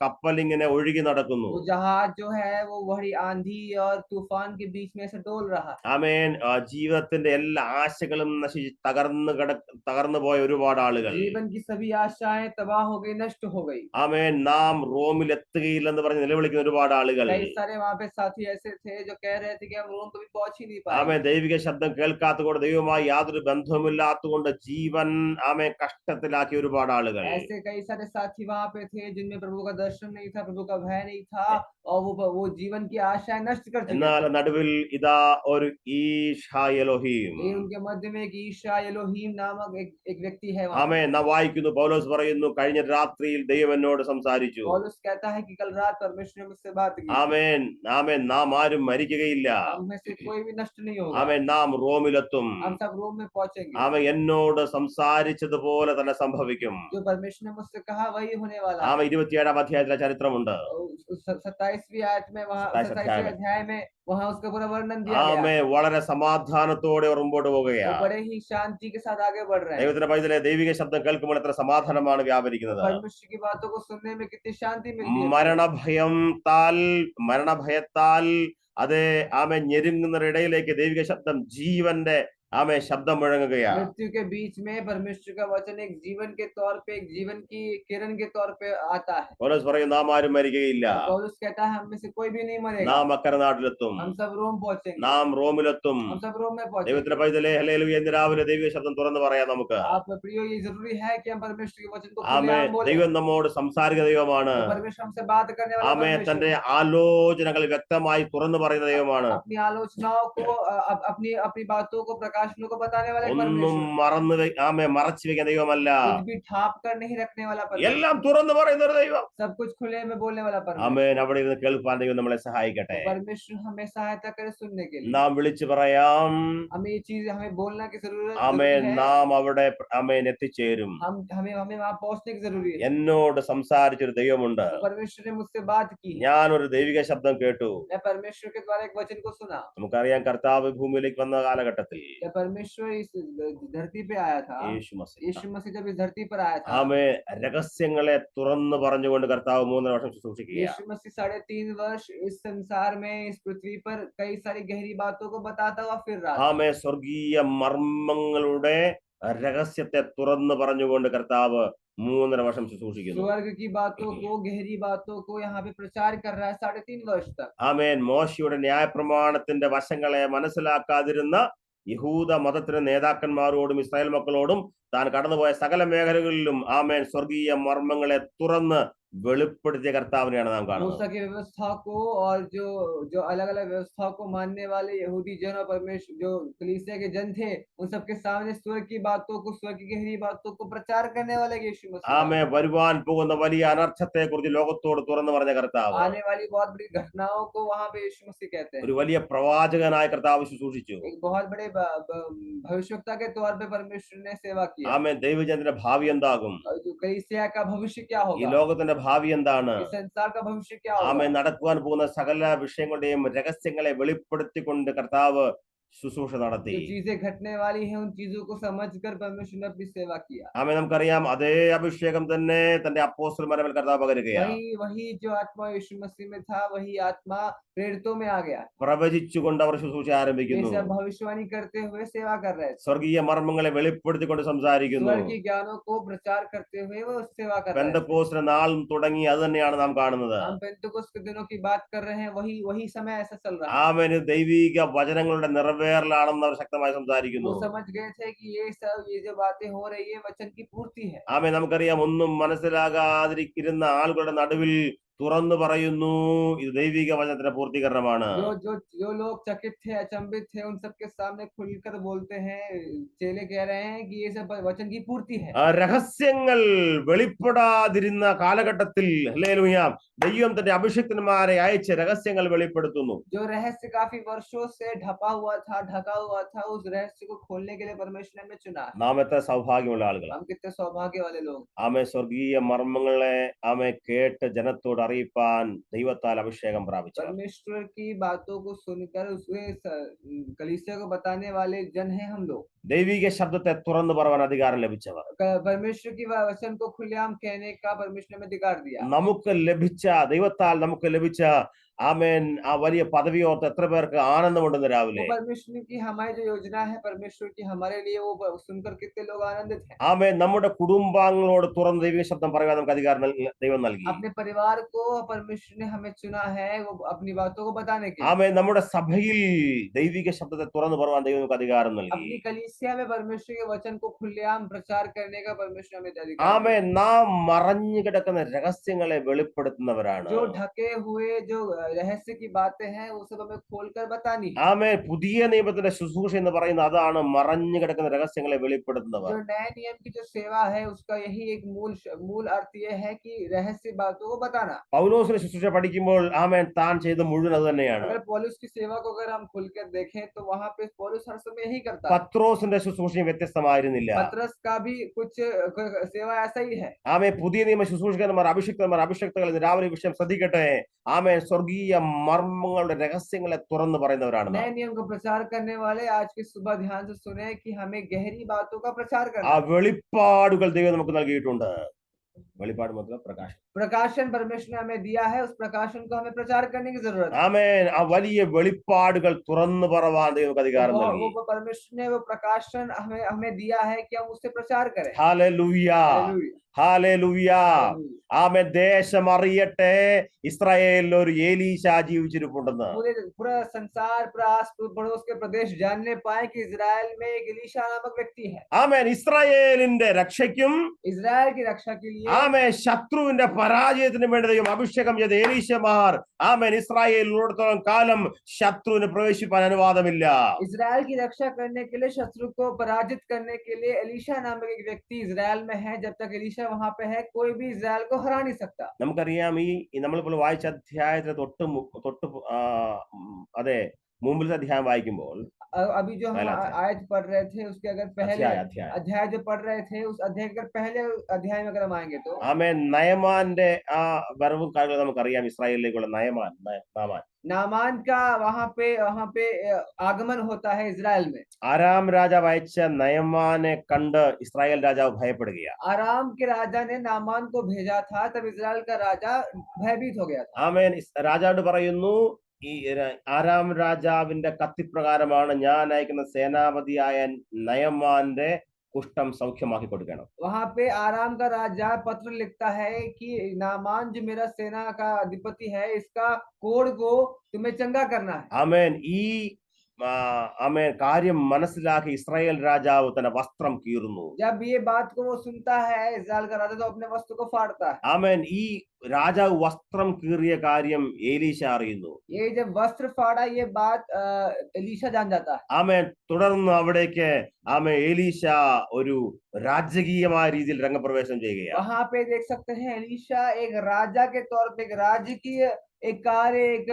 S2: കപ്പലിങ്ങനെ ഒഴുകി നടക്കുന്നു.
S1: वो जहाज जो है वो बड़ी आंधी और तूफान के बीच में से डोल रहा है।
S2: ആമേൻ. ജീവിതത്തിന്റെ എല്ലാ ആശകളും നശിച്ച് തകർന്നു പോയ ഒരുപാട് ആളുകൾ.
S1: जीवन की सभी आशाएं तबाह हो गई, नष्ट हो गई।
S2: ആമേൻ. നാം റോമിൽ എത്തുകയില്ലെന്ന് പറഞ്ഞ് നിലവിളിക്കുന്ന ഒരുപാട് ആളുകൾ.
S1: कई सारे वहां पे साथी ऐसे थे जो कह रहे थे कि हम रोम कभी पहुंच ही नहीं
S2: ആമേൻ.
S1: पाएंगे।
S2: ദൈവിക ശബ്ദം കേൾക്കാത്തതുകൊണ്ട് ദൈവമായി യാതൊരു ബന്ധവുമില്ലാത്തതുകൊണ്ട് ജീവൻ ആമേൻ കഷ്ടത്തിലാക്കിയ ഒരുപാട് ആളുകൾ.
S1: ऐसे कई सारे साथी वहां पे थे जिनमें प्रभु का दर्शन नहीं था, प्रभु का भय नहीं था और वो जीवन की आशाएं नष्ट कर चुके
S2: എന്നാൽ
S1: थे।
S2: നടുവിൽ ഇതാ ഒരു ഈശാ എലോഹീം.
S1: लेकिन उनके मध्य में एक ईशा एलोहीम नामक एक व्यक्ति है वहां।
S2: ആമേൻ. നാം വായിക്കുന്നു, പൗലോസ് പറയുന്നു, കഴിഞ്ഞ രാത്രിയിൽ ദൈവം എന്നോട് സംസാരിച്ചു.
S1: पौलुस कहता है कि कल रात परमेश्वर ने मुझसे बात की।
S2: ആമേൻ. ആമേൻ. നാം ആരും മരിക്കുകയില്ല.
S1: हम में से कोई भी नष्ट नहीं होगा।
S2: ആമേൻ. നാം റോമിലെത്തും.
S1: हम सब रोम में पहुंचेंगे।
S2: ആമേൻ. എന്നോട് സംസാരിച്ചതുപോലെ തന്നെ സംഭവിക്കും.
S1: जो परमेश्वर ने मुझसे कहा वही होने वाला है।
S2: ആമേൻ. 27-ാം അധ്യായത്തിലെ ചരിത്രമുണ്ട്.
S1: 27वीं आयत में वहां 27वें अध्याय में वहां उसका पूरा वर्णन दिया गया।
S2: ആമേൻ. വളരെ സമാധാനത്തോടെ മുമ്പോട്ട്
S1: वो
S2: പോവുകയാണ്.
S1: बड़े ही शांति के साथ आगे बढ़ रहे हैं।
S2: ദൈവത്തിന്റെ പൈതലെ, ദൈവിക ശബ്ദം കേൾക്കുമ്പോൾ എത്ര സമാധാനമാണ് വ്യാപരിക്കുന്നത്.
S1: परमेश्वर की बातों को सुनने में कितनी शांति मिलती है।
S2: മരണഭയത്താൽ അതെ ആമേൻ ഞെരുങ്ങുന്നവരുടെ ഇടയിലേക്ക് ദൈവിക ശബ്ദം ജീവന്റെ ആമേ ശബ്ദം മുഴങ്ങുകയാ.
S1: मृत्यु के बीच में परमेश्वर का वचन एक जीवन के तौर पे, एक जीवन की किरण के तौर पे आता है।
S2: പൗലോസ് പറയും നാം ആരും മരിക്കുകയില്ല,
S1: और पौलुस कहता है हम में से कोई भी नहीं मरेगा,
S2: നാം അക്കരെ നാട്ടിലെത്തും,
S1: हम सब रोम पहुंचेंगे,
S2: നാം റോമിലെത്തും.
S1: हम सब रोम में
S2: ദൈവത്തിന്റെ
S1: पहुंचेंगे।
S2: പൈതലേ ഹല്ലേലൂയ എന്ന് രാവിലെ ദൈവിക ശബ്ദം തുറന്ന് പറയാം നമുക്ക്.
S1: आप प्रियो, ये जरूरी है कि हम परमेश्वर के वचन को
S2: ആമേ
S1: खुलेआम बोलें।
S2: ദൈവം നമ്മോട് സംസാരിക്കുന്ന ദൈവമാണ്.
S1: तो परमेश्वर हमसे बात करने वाला
S2: ആമേ
S1: परमेश्वर
S2: തന്റെ ആലോചനകൾ വ്യക്തമായി തുറന്നു പറയുന്ന ദൈവമാണ്.
S1: अपनी आलोचनाओं को अपनी अपनी बातों को, प्रकाशनों को बताने वाला एक
S2: ഒന്നും
S1: परमेश्वर,
S2: ആമേ മറച്ചു വെക്കുന്ന ദൈവമല്ല.
S1: कुछ भी ठाप कर नहीं रखने वाला परमेश्वर,
S2: എല്ലാം തുറന്നു പറയുന്ന ഒരു ദൈവം.
S1: सब कुछ खुले में बोलने वाला परमेश्वर।
S2: ആമേൻ. അവിടെ ഇരുന്ന് കേൾപ്പാൻ ദൈവം നമ്മളെ സഹായിക്കട്ടെ.
S1: तो परमेश्वर हमें सहायता करे सुनने के लिए।
S2: നാം വിളിച്ചു പറയാം,
S1: हमें ये चीज हमें बोलना की जरूरत
S2: ആമേൻ.
S1: है।
S2: നാം അവിടെ ആമേൻ എത്തിച്ചേരും.
S1: हमें हमें वहां पहुंचने की जरूरी है।
S2: എന്നോട് സംസാരിച്ചൊരു ദൈവമുണ്ട്.
S1: तो परमेश्वर ने मुझसे बात की,
S2: ഞാൻ ഒരു ദൈവിക ശബ്ദം കേട്ടു.
S1: मैं परमेश्वर के द्वारा एक वचन को सुना।
S2: നമുക്കറിയാം കർത്താവ് ഭൂമിയിലേക്ക് വന്ന കാലഘട്ടത്തിൽ
S1: जब परमेश्वर इस धरती पे आया था,
S2: യേശു മസീഹ
S1: यीशु मसीह जब इस धरती पर आया था,
S2: ആമേ രഹസ്യങ്ങളെ തുറന്നു പറഞ്ഞുകൊണ്ട് കർത്താവ് 3 വർഷം ശുശ്രൂഷിക്കുകയാണ്.
S1: यीशु मसीह 3.5 वर्ष इस संसार में, इस पृथ्वी पर कई सारी गहरी बातों को बताता हुआ फिर रहा था।
S2: ആമേ സ്വർഗീയ മർമ്മങ്ങളുടെ രഹസ്യത്തെ തുറന്നു പറഞ്ഞുകൊണ്ട് കർത്താവ് 3.5 വർഷം ശുശ്രൂഷിക്കുന്നു.
S1: स्वर्ग की बातों को, गहरी बातों को यहाँ पे प्रचार कर रहा है 3.5 वर्ष तक।
S2: ആമേൻ. മോശയുടെ ന്യായപ്രമാണത്തിന്റെ വശങ്ങളെ മനസ്സിലാക്കാതിരുന്ന യഹൂദ മതത്തിലെ നേതാക്കന്മാരോടും ഇസ്രായേൽ മക്കളോടും താൻ കടന്നുപോയ സകല മേഖലകളിലും ആമേൻ സ്വർഗീയ മർമ്മങ്ങളെ തുറന്ന് വെളിപ്പെടുത്തിയ കർത്താവിനെയാണ് നാം കാണുന്നത്.
S1: मूसा की व्यवस्था को और जो जो अलग अलग व्यवस्था को मानने वाले यहूदी जन और परमेश्वर जो कलीसिया के जन थे, उन सबके सामने स्वर्ग की बातों को, स्वर्ग की गहरी बातों को प्रचार करने वाले यीशु मसीह,
S2: ആമേ വരുവാൻ പോകുന്ന വലിയ അനർത്ഥത്തെ കുറിച്ച് ലോകത്തോട് തുറന്നു പറഞ്ഞ കർത്താവ്,
S1: आने वाली बहुत बड़ी घटनाओं को वहां पे यीशु मसीह कहते हैं।
S2: ഒരു വലിയ പ്രവാചകനായ കർത്താവ് ശുശ്രൂഷിച്ചു.
S1: एक बहुत बड़े भविष्यवक्ता के तौर पे परमेश्वर ने सेवा की।
S2: ആമേൻ. ദൈവജനത്തിന്റെ ഭാവി എന്താകും?
S1: और जो कलीसिया का भविष्य क्या
S2: ഈ
S1: होगा,
S2: ലോകത്തിന്റെ ഭാവി എന്താണ്?
S1: इस संसार का भविष्य क्या
S2: ആമേൻ.
S1: होगा,
S2: നടക്കുവാൻ പോകുന്ന സകല വിഷയങ്ങളുടെയും രഹസ്യങ്ങളെ വെളിപ്പെടുത്തിക്കൊണ്ട് കർത്താവ് ശുശ്രൂഷ നടത്തി.
S1: जो चीजें घटने वाली हैं, उन चीजों को समझकर परमेश्वर ने अपनी सेवा किया।
S2: ആമേൻ. നമുക്കറിയാം അതേ അഭിഷേകം തന്നെ തന്റെ അപ്പോസ്തലന്മാരുടെ മേൽ കർത്താവ് പകരുകയാണ്.
S1: वही जो आत्मा यीशु मसीह में था, वही आत्मा प्रेरितों में आ गया।
S2: പ്രവചിച്ചുകൊണ്ട് അവർ ശുശ്രൂഷ ആരംഭിക്കുന്നു.
S1: ये सब भविष्यवाणी करते हुए सेवा कर रहे थे,
S2: സ്വർഗീയ മർമ്മങ്ങളെ വെളിപ്പെടുത്തിക്കൊണ്ട് സംസാരിക്കുന്നു.
S1: स्वर्ग की ज्ञानों को प्रचार करते हुए वो सेवा कर रहे थे।
S2: പെന്തക്കോസ്തിന്റെ നാൾ തുടങ്ങി അത് തന്നെയാണ് നാം കാണുന്നത്.
S1: हम पेंतुकोस्त के दिनों की बात कर रहे हैं, वही समय ऐसा चल रहा है।
S2: ആമേൻ. ദൈവിക വചനങ്ങളുടെ നിറവേറലാണെന്ന് അവർ ശക്തമായി സംസാരിക്കുന്നു.
S1: वो समझ गए थे कि ये जो बातें हो रही है वचन की पूर्ति है।
S2: ആമേൻ. നമുക്കറിയാം ഒന്നും മനസ്സിലാകാതിരിക്കുന്ന ആളുകളുടെ നടുവിൽ തുറന്നു പറയുന്നു, ഇത് ദൈവിക വചനത്തിന്റെ പൂർത്തീകരണമാണ്.
S1: जो लोग चकित थे, अचंभित थे, उन सबके सामने खुलकर बोलते हैं, चेले कह रहे हैं कि ये सब वचन की पूर्ति है।
S2: രഹസ്യങ്ങൾ വെളിപ്പെടാതിരുന്ന കാലഘട്ടത്തിൽ ഹല്ലേലൂയ ദൈവം തന്റെ അഭിഷിക്തന്മാരെ അയച്ച് രഹസ്യങ്ങൾ വെളിപ്പെടുത്തുന്നു.
S1: जो रहस्य काफी वर्षों से ढका हुआ था, ढका हुआ था, उस रहस्य को खोलने के लिए परमेश्वर ने हमें चुना है।
S2: നാം എത്ര സൗഭാഗ്യമുള്ള ആളുകളാണ്.
S1: हम कितने सौभाग्य वाले लोग।
S2: ആമേ സ്വർഗീയ മർമ്മങ്ങളെ ആമേ കേട്ട് ജനത്തോട് അറിയിപ്പാൻ ദൈവത്താൽ അഭിഷേകം പ്രാപിച്ചു.
S1: परमेश्वर की बातों को सुनकर उसके कलीसिया को बताने वाले जन हैं हम लोग।
S2: ദൈവിക ശബ്ദത്തെ തുറന്നു പറയാൻ അധികാരം ലഭിച്ചവർ.
S1: परमेश्वर की वचन को खुलेआम कहने का परमेश्वर ने हमें अधिकार दिया।
S2: നമുക്ക് ലഭിച്ച ദൈവത്താൽ നമുക്ക് ലഭിച്ച ആമേൻ ആ വലിയ പദവി ഓർത്ത് എത്ര പേർക്ക് ആനന്ദമുണ്ടെന്ന് രാവിലെ.
S1: परमेश्वर की हमारी जो योजना है परमेश्वर की हमारे लिए, वो सुनकर कितने लोग आनंदित हैं।
S2: ആമേൻ. നമ്മുടെ കുടുംബാംഗങ്ങളോട് തുറന്ന് ദൈവിക ശബ്ദം പറയാൻ നമുക്ക് അധികാരം ദൈവം നൽകി.
S1: अपने परिवार को परमेश्वर ने हमें चुना है, वो अपनी बातों को बताने के लिए।
S2: ആമേൻ. നമ്മുടെ സഭയിൽ ദൈവിക ശബ്ദത്തെ തുറന്നു പറയാൻ ദൈവം നമുക്ക് അധികാരം നൽകി.
S1: अपनी कलीसिया में परमेश्वर के वचन को खुलेआम प्रचार करने का परमेश्वर हमें अधिकार।
S2: ആമേൻ. നാം മറഞ്ഞു കിടക്കുന്ന രഹസ്യങ്ങളെ വെളിപ്പെടുത്തുന്നവരാണ്.
S1: जो ढके हुए जो रहस्य की बातें हैं, वो सब हमें खोलकर बतानी है।
S2: ആമേൻ. പുതിയ നിയമത്തിന്റെ ശുശ്രൂഷ എന്ന് പറയുന്നത് അതാണ്, മറഞ്ഞു കിടക്കുന്ന രഹസ്യങ്ങളെ വെളിപ്പെടുത്തുന്നവർ.
S1: जो नए नियम की जो सेवा है, उसका यही एक मूल अर्थ ये है कि रहस्य बातों को बताना।
S2: പൗലോസിന്റെ ശുശ്രൂഷ പഠിക്കുമ്പോൾ ആമേൻ താൻ ചെയ്ത മുഴുവൻ അത് തന്നെയാണ്.
S1: अगर पौलुस की सेवा को अगर हम खुलकर देखें तो वहां पे पौलुस हर समय यही करता है।
S2: പത്രോസിന്റെ ശുശ്രൂഷയും വ്യത്യസ്തമായിരുന്നില്ല.
S1: पतरस का भी कुछ सेवा ऐसा ही है।
S2: ആമേൻ. പുതിയ നിയമ ശുശ്രൂഷകന്മാർ, അഭിഷിക്തകൾ ഇന്ന് രാവിലെ ഈ വിഷയം ശ്രദ്ധിക്കട്ടെ. ആമേൻ. സ്വർഗീയ മർമ്മങ്ങളുടെ രഹസ്യങ്ങളെ തുറന്നു പറയുന്നവരാണ്.
S1: नए नियम का प्रचार करने वाले आज की सुबह ध्यान से सुने कि हमें गहरी बातों का प्रचार
S2: ആ
S1: करना।
S2: വെളിപ്പാടുകൾ ദൈവം നമുക്ക് നൽകിയിട്ടുണ്ട്. വെളിപ്പാട് मतलब പ്രകാശം.
S1: प्रकाशन परमेश्वर ने हमें दिया है, उस प्रकाशन को हमें प्रचार करने की जरूरत है।
S2: ആമേൻ. ആ വലിയ വെളിപ്പാടുകൾ തുറന്നു പറവാൻ ദൈവം അധികാരം നൽകി.
S1: वो परमेश्वर ने वो प्रकाशन हमें हमें दिया है कि हम उससे प्रचार करें।
S2: Hallelujah,
S1: hallelujah,
S2: hallelujah.
S1: हालेलुया।
S2: ആമേൻ. ദേശം അറിയട്ടെ ഇസ്രായേലിൽ ഒരു ഏലീശ ജീവിച്ചിരിപ്പുണ്ടെന്ന്.
S1: पूरा संसार, पूरा आस पड़ोस के प्रदेश जानने पाए कि इजराइल में एक एलीशा नामक व्यक्ति है।
S2: ആമേൻ. ഇസ്രായേലിന്റെ രക്ഷയ്ക്കും
S1: इजराइल की रक्षा के लिए,
S2: ആമേൻ, ശത്രുവിന്റെ പരാജയത്തിന് വേണ്ടി ദൈവം അഭിഷേകം ചെയ്ത ഏലീശമാർ ആമേൻ ഇസ്രായേലിനോടത്തോളം കാലം ശത്രുവിന് പ്രവേശിപ്പാൻ അനുവാദമില്ല.
S1: इजराइल की रक्षा करने के लिए, शत्रु को पराजित करने के लिए एलीशा नामक एक व्यक्ति इजराइल में है। जब तक एलीशा वहां पे है, कोई भी इजराइल को हरा नहीं सकता।
S2: നമുക്കറിയാം ഈ നമ്മളിപ്പോൾ വായിച്ച അധ്യായത്തിന് തൊട്ട് അതെ മുമ്പിലത്തെ അധ്യായം വായിക്കുമ്പോൾ
S1: अभी जो हम आयत पढ़ रहे थे, उसके अगर पहले अध्याय जो पढ़ रहे थे, उस अध्याय के पहले अध्याय में अगर हम आएंगे तो
S2: ആമേൻ നയമാന്റെ ആ വരവും കാര്യങ്ങളും നമുക്കറിയാം. ഇസ്രായേലിലേക്കുള്ള നാമാൻ
S1: नामान का वहां पे आगमन होता है इजराइल में।
S2: ആരാം രാജാവ് അയച്ച നയമാനെ കണ്ട് ഇസ്രായേൽ രാജാവ് ഭയപ്പെടുകയാണ്.
S1: आराम के राजा ने नामान को भेजा था, तब इजराइल का राजा भयभीत हो गया था।
S2: ആമേൻ. രാജാവ് പറയുന്നു, ഈ ആരാം രാജാവിന്റെ കത്തിപ്രകാരമാണ് ഞാൻ അയക്കുന്ന സേനാപതിയായ നയമാന്റെ കുഷ്ഠം സൗഖ്യമാക്കി കൊടുക്കണം.
S1: वहां पे आराम का राजा पत्र लिखता है कि नामान जो मेरा सेना का अधिपति है, इसका कोढ़ को तुम्हें चंगा करना है।
S2: ആമേൻ. ഈ ആമേൻ കാര്യം മനസ്സിലാക്കി ഇസ്രായേൽ രാജാവ് തന്റെ വസ്ത്രം കീറുന്നു.
S1: जब ये बात को वो सुनता है, इजराइल का राजा तो अपने वस्त्र को फाड़ता है।
S2: ആമേൻ. ഈ രാജാവ് വസ്ത്രം കീറിയ കാര്യം ഏലീശ അറിയുന്നു.
S1: ये जब वस्त्र फाड़ा, ये बात एलीशा जान जाता है।
S2: ആമേൻ. തുടർന്ന് അവിടേക്ക് ആമേൻ एलीശ ഒരു രാജകീയമായ രീതിയിൽ രംഗപ്രവേശനം ചെയ്യുകയാണ്.
S1: वहां पे देख सकते हैं, एलीशा एक राजा के तौर पे, एक राजकीय एक कार्य, एक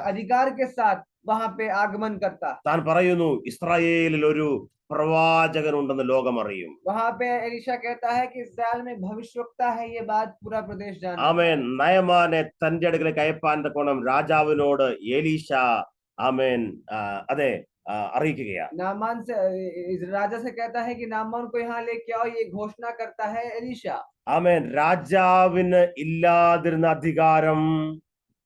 S1: अधिकार के साथ वहां पे आगमन करता।
S2: താൻ പറയുന്നു, ഇസ്രായേലിൽ ഒരു പ്രവാചകൻ ഉണ്ടെന്ന് ലോകം അറിയും.
S1: वहां पे एलीशा कहता है कि इस्राएल में भविष्यवक्ता है, ये बात पूरा प्रदेश जानता है।
S2: ആമേൻ. നയമാനെ തന്റെ അടുക്കലേക്ക് അയപ്പാൻ തക്കോണം രാജാവിനോട് ഏലീശ ആമേൻ അതെ അറിയിക്കുകയാണ്.
S1: नामान से राजा से कहता है कि नामान को यहाँ लेके आओ, ये घोषणा करता है एलीशा।
S2: ആമേൻ. രാജാവിന് ഇല്ലാതിരുന്ന അധികാരം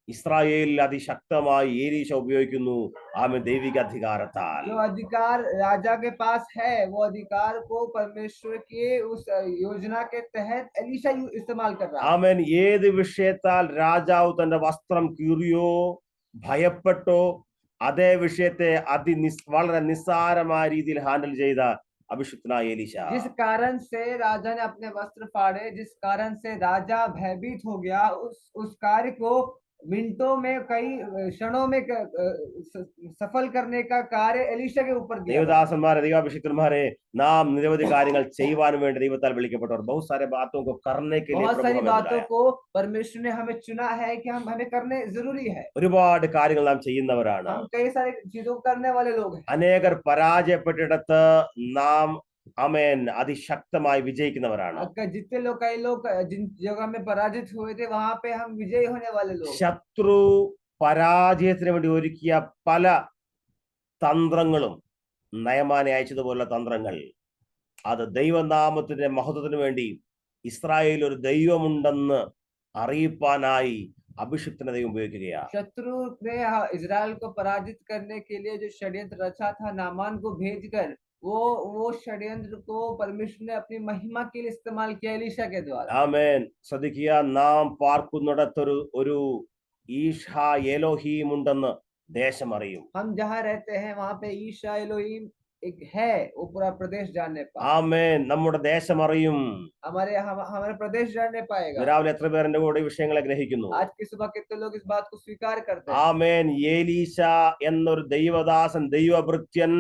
S2: ഇസ്രായേലിൽ അതിശക്തമായി ഏലീശ ഉപയോഗിക്കുന്നു. ആമേൻ. ദൈവിക അധികാരത്താൽ
S1: जो अधिकार राजा के पास है, वो अधिकार को परमेश्वर के उस योजना के तहत एलीशा इस्तेमाल कर रहा है।
S2: ആമേൻ. ഏത് വിഷയത്താൽ രാജാവ് തന്റെ വസ്ത്രം കീറിയോ, ഭയപ്പെട്ടോ, അതേ വിഷയത്തെ വളരെ നിസ്സാരമായ രീതിയിൽ ഹാൻഡിൽ ചെയ്ത അഭിഷിക്തനായ ഏലീശ.
S1: जिस कारण से राजा ने अपने वस्त्र फाड़े, जिस कारण से राजा भयभीत हो गया, उस कार्य को मिनटों में, कई क्षणों में सफल करने का कार्य एलीशा के ऊपर दिया।
S2: ദേവദാസന്മാരെ, ദൈവാഭിഷിക്തന്മാരെ, നാം നിരവധി കാര്യങ്ങൾ ചെയ്യുവാൻ വേണ്ടി ദൈവത്താൽ വിളിക്കപ്പെട്ടവർ. बहुत सारे बातों को करने के लिए
S1: बहुत सारी बातों को परमेश्वर ने हमें चुना है कि हमें करने जरूरी है।
S2: ഒരുപാട് കാര്യങ്ങൾ നാം ചെയ്യുന്നവരാണ്.
S1: हम कई सारे चीजों को करने वाले लोग हैं।
S2: അനേകർ പരാജയപ്പെട്ടിടത്ത് നാം ആമേൻ അതിശക്തമായി വിജയിക്കുന്നവരാണ്.
S1: जितने लोग, कई लोग जिन जगह में पराजित हुए थे, वहां पे हम विजयी होने वाले लोग।
S2: ശത്രു പരാജയത്തിന് വേണ്ടി ഒരുക്കിയ പല തന്ത്രങ്ങളും, നയമാനെ അയച്ചതുപോലുള്ള തന്ത്രങ്ങൾ, അത് ദൈവനാമത്തിന്റെ മഹത്വത്തിന് വേണ്ടി ഇസ്രായേൽ ഒരു ദൈവമുണ്ടെന്ന് അറിയിപ്പാനായി അഭിഷിക്തനെ ദൈവം ഉപയോഗിക്കുകയാണ്.
S1: शत्रु ने इजराइल को पराजित करने के लिए जो षड्यंत्र रचा था, नामान को भेजकर, वो षड्यंत्र को परमेश्वर ने अपनी महिमा के लिए इस्तेमाल किया एलीशा के द्वारा।
S2: ആമേൻ. ശ്രദ്ധിക്കുക, നാം പാർക്കുന്നിടത്തൊരു ഒരു ഈശാ എലോഹീം ഉണ്ടെന്ന് ദേശം അറിയും.
S1: हम जहाँ रहते हैं, वहां पे ईशा एलोहीम एक है, वो पूरा प्रदेश जानने पाएगा।
S2: ആമേൻ. നമ്മുടെ ദേശം അറിയും.
S1: हमारे प्रदेश जानने पाएगा।
S2: രാവിലെ എത്ര പേർ എന്റെ കൂടെ ഈ വിഷയങ്ങളെ ഗ്രഹിക്കുന്നു?
S1: आज की सुबह कितने लोग इस बात को स्वीकार करते हैं?
S2: ആമേൻ. ഏലീശ എന്നൊരു ദൈവദാസൻ, ദൈവഭൃത്യൻ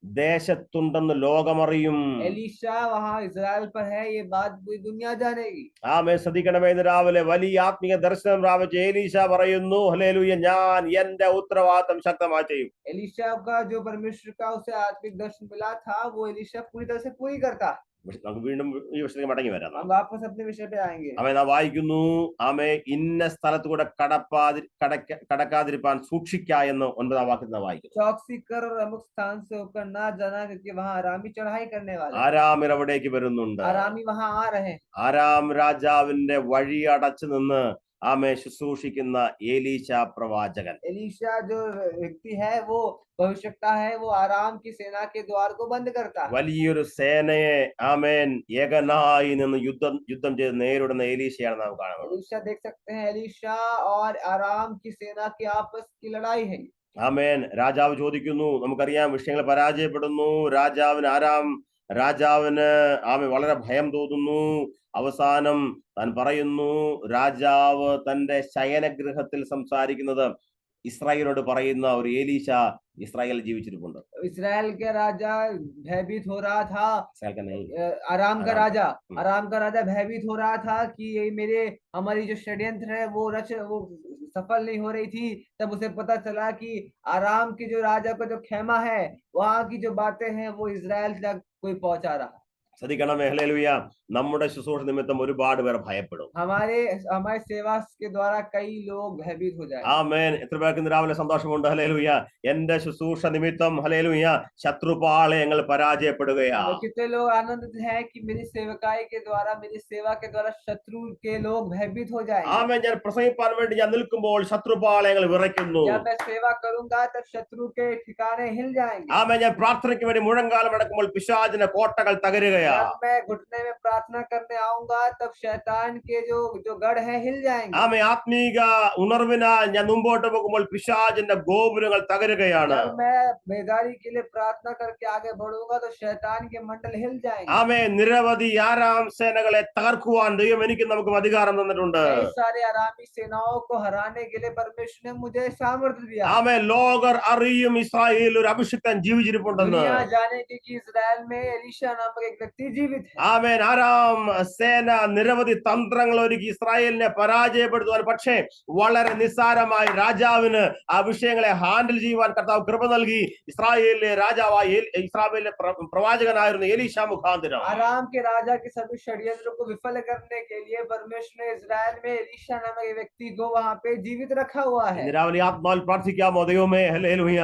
S2: ദേശത്തുണ്ടെന്ന് ലോകമറിയും.
S1: एलीशा वहां इजराइल पर है, ये बात पूरी दुनिया जानेगी।
S2: ആമേൻ. ശ്രദ്ധിക്കണമേ, ഇന്ന് രാവിലെ വലിയ ആത്മീയ ദർശനം പ്രാപിച്ച ഏലീശ പറയുന്നു, ഹല്ലേലൂയ, ഞാൻ എന്റെ ഉത്തരവാദിത്തം ശക്തമായി ചെയ്യും.
S1: एलीशा का जो परमेश्वर का उसे आत्मिक दर्शन मिला था, वो एलीशा पूरी तरह से पूरी करता।
S2: നമുക്ക് വീണ്ടും ഈ വിഷയത്തിലേക്ക് മടങ്ങി വരാം.
S1: हम वापस अपने विषय पे आएंगे.
S2: ആമേൻ. നാം വായിക്കുന്നു, ആമേൻ, ഇന്ന സ്ഥലത്തൂടെ കടക്കാതിരിപ്പാൻ സൂക്ഷിക്ക എന്ന് 9-ാം വാക്യത്തിൽ നാം വായിക്കുന്നു.
S1: चौकसी कर और अमुक स्थान से होकर ना जाना क्योंकि वहां आरामी चढ़ाई करने वाले.
S2: ആരാമിർ അവിടേക്ക് വരുന്നുണ്ട്.
S1: आरामी वहां आ रहे हैं.
S2: ആരാം രാജാവിന്റെ വഴി അടച്ചു നിന്ന് ആമേൻ ശുശ്രൂഷിക്കുന്ന ഏലീശ പ്രവാചകൻ.
S1: एलीशा जो व्यक्ति है वो भविष्यवक्ता है, वो आराम की सेना के द्वार को बंद करता है.
S2: വലിയൊരു സേനയെ ആമേൻ ഏകനായി നിന്ന് യുദ്ധം ചെയ്ത് നേരിടുന്ന ഏലീശയാണ് നാം കാണുന്നത്.
S1: एलीशा देख सकते हैं, एलीशा और आराम की सेना की आपस की लड़ाई है.
S2: ആമേൻ. രാജാവ് ചോദിക്കുന്നു, നമുക്കറിയാം വിഷയങ്ങൾ പരാജയപ്പെടുന്നു. രാജാവിന് ആമേൻ വളരെ ഭയം തോന്നുന്നു. അവസാനം താൻ പറയുന്നു, രാജാവ് തന്റെ ശയനഗൃഹത്തിൽ സംസാരിക്കുന്നത് ഇസ്രായേലിനോട് പറയുന്ന ഒരു ഏലീശ ഇസ്രായേൽ ജീവിച്ചിരിപ്പുണ്ട്.
S1: इस्राएल के राजा भयभीत हो रहा था.
S2: इस्राएल का नहीं,
S1: आराम का राजा भयभीत हो रहा था कि ये हमारी जो षड्यंत्र है वो सफल नहीं हो रही थी. तब उसे पता चला कि आराम के जो राजा का जो खेमा है, वहां की जो बातें हैं वो इस्राएल तक कोई पहुंचा रहा.
S2: ശ്രദ്ധിക്കണമേ. ഹല്ലേലൂയ. നമ്മുടെ ശുശ്രൂഷ നിമിത്തം ഒരുപാട് പേർ ഭയപ്പെടും.
S1: हमारे सेवा के द्वारा कई लोग भयभीत हो जाए.
S2: ആമേൻ. എത്ര പേർക്ക് ഇന്ന് രാവിലെ സന്തോഷമുണ്ട്? ഹല്ലേലൂയ. എന്റെ ശുശ്രൂഷ നിമിത്തം ഹല്ലേലൂയ ശത്രുപാളയങ്ങൾ പരാജയപ്പെടുകയാണ്.
S1: कितने लोग आनंदित हैं कि मेरी सेवकाई के द्वारा, मेरी सेवा के द्वारा शत्रु के लोग भयभीत हो जाएंगे.
S2: ആമേൻ. ഞാൻ പ്രസംഗിപ്പാൻ വേണ്ടി ഞാൻ നിൽക്കുമ്പോൾ ശത്രുപാളയങ്ങൾ വിറയ്ക്കുന്നു.
S1: जब मैं सेवा करूंगा तब शत्रु के ठिकाने हिल जाएंगे.
S2: ആമേൻ. ഞാൻ പ്രാർത്ഥനയ്ക്ക് വേണ്ടി മുഴങ്കാലം അടക്കുമ്പോൾ പിശാചിന്റെ കോട്ടകൾ തകരുകയാണ്.
S1: जब मैं घुटने में प्रार्थना करने आऊंगा तब शैतान के जो गढ़ है हिल जाएंगे.
S2: ആമേൻ. ആത്മീക ഉണർവിനാൽ ഞാൻ മുമ്പോട്ട് പോകുമ്പോൾ പിശാചിന്റെ ഗോപുരങ്ങൾ തകരുകയാണ്.
S1: जब मैं बेदारी के लिए प्रार्थना करके आगे बढ़ूंगा तो शैतान के मंडल हिल जाएंगे.
S2: ആമേൻ. നിരവധി ആരാം സേനകളെ തകർക്കുവാൻ ദൈവം എനിക്ക് നമുക്കും അധികാരം തന്നിട്ടുണ്ട്.
S1: कई सारे आरामी सेनाओं को हराने के लिए परमेश्वर ने मुझे सामर्थ्य दिया.
S2: ആമേൻ. ലോകർ അറിയും ഇസ്രായേലിൽ ഒരു അഭിഷിക്തൻ ജീവിച്ചിരിപ്പുണ്ടെന്ന്.
S1: दुनिया जाने कि इस्राएल में एलीशा नामक एक व्यक्ति जीवित है.
S2: ആമേൻ. ആരാം സേന നിരവധി തന്ത്രങ്ങൾ ഒരുക്കി ഇസ്രായേലിനെ പരാജയപ്പെടുത്തുവാൻ, പക്ഷേ വളരെ നിസ്സാരമായി രാജാവിന് ആ വിഷയങ്ങളെ ഹാൻഡിൽ ചെയ്യുവാൻ കർത്താവ് കൃപ നൽകി. ഇസ്രായേലിലെ ഇസ്രായേലിലെ പ്രവാചകനായിരുന്ന എലീശ മുഖാന്തരം
S1: आराम के राजा के सभी षड्यंत्रों को विफल करने के लिए परमेश्वर ने इस्राएल में एलीशा नामक एक व्यक्ति को वहां पे जीवित रखा हुआ है.
S2: രാവിലെ ആത്മാവിൽ പ്രാർത്ഥിക്കാമോ? ദൈവമേ, ഹല്ലേലൂയ,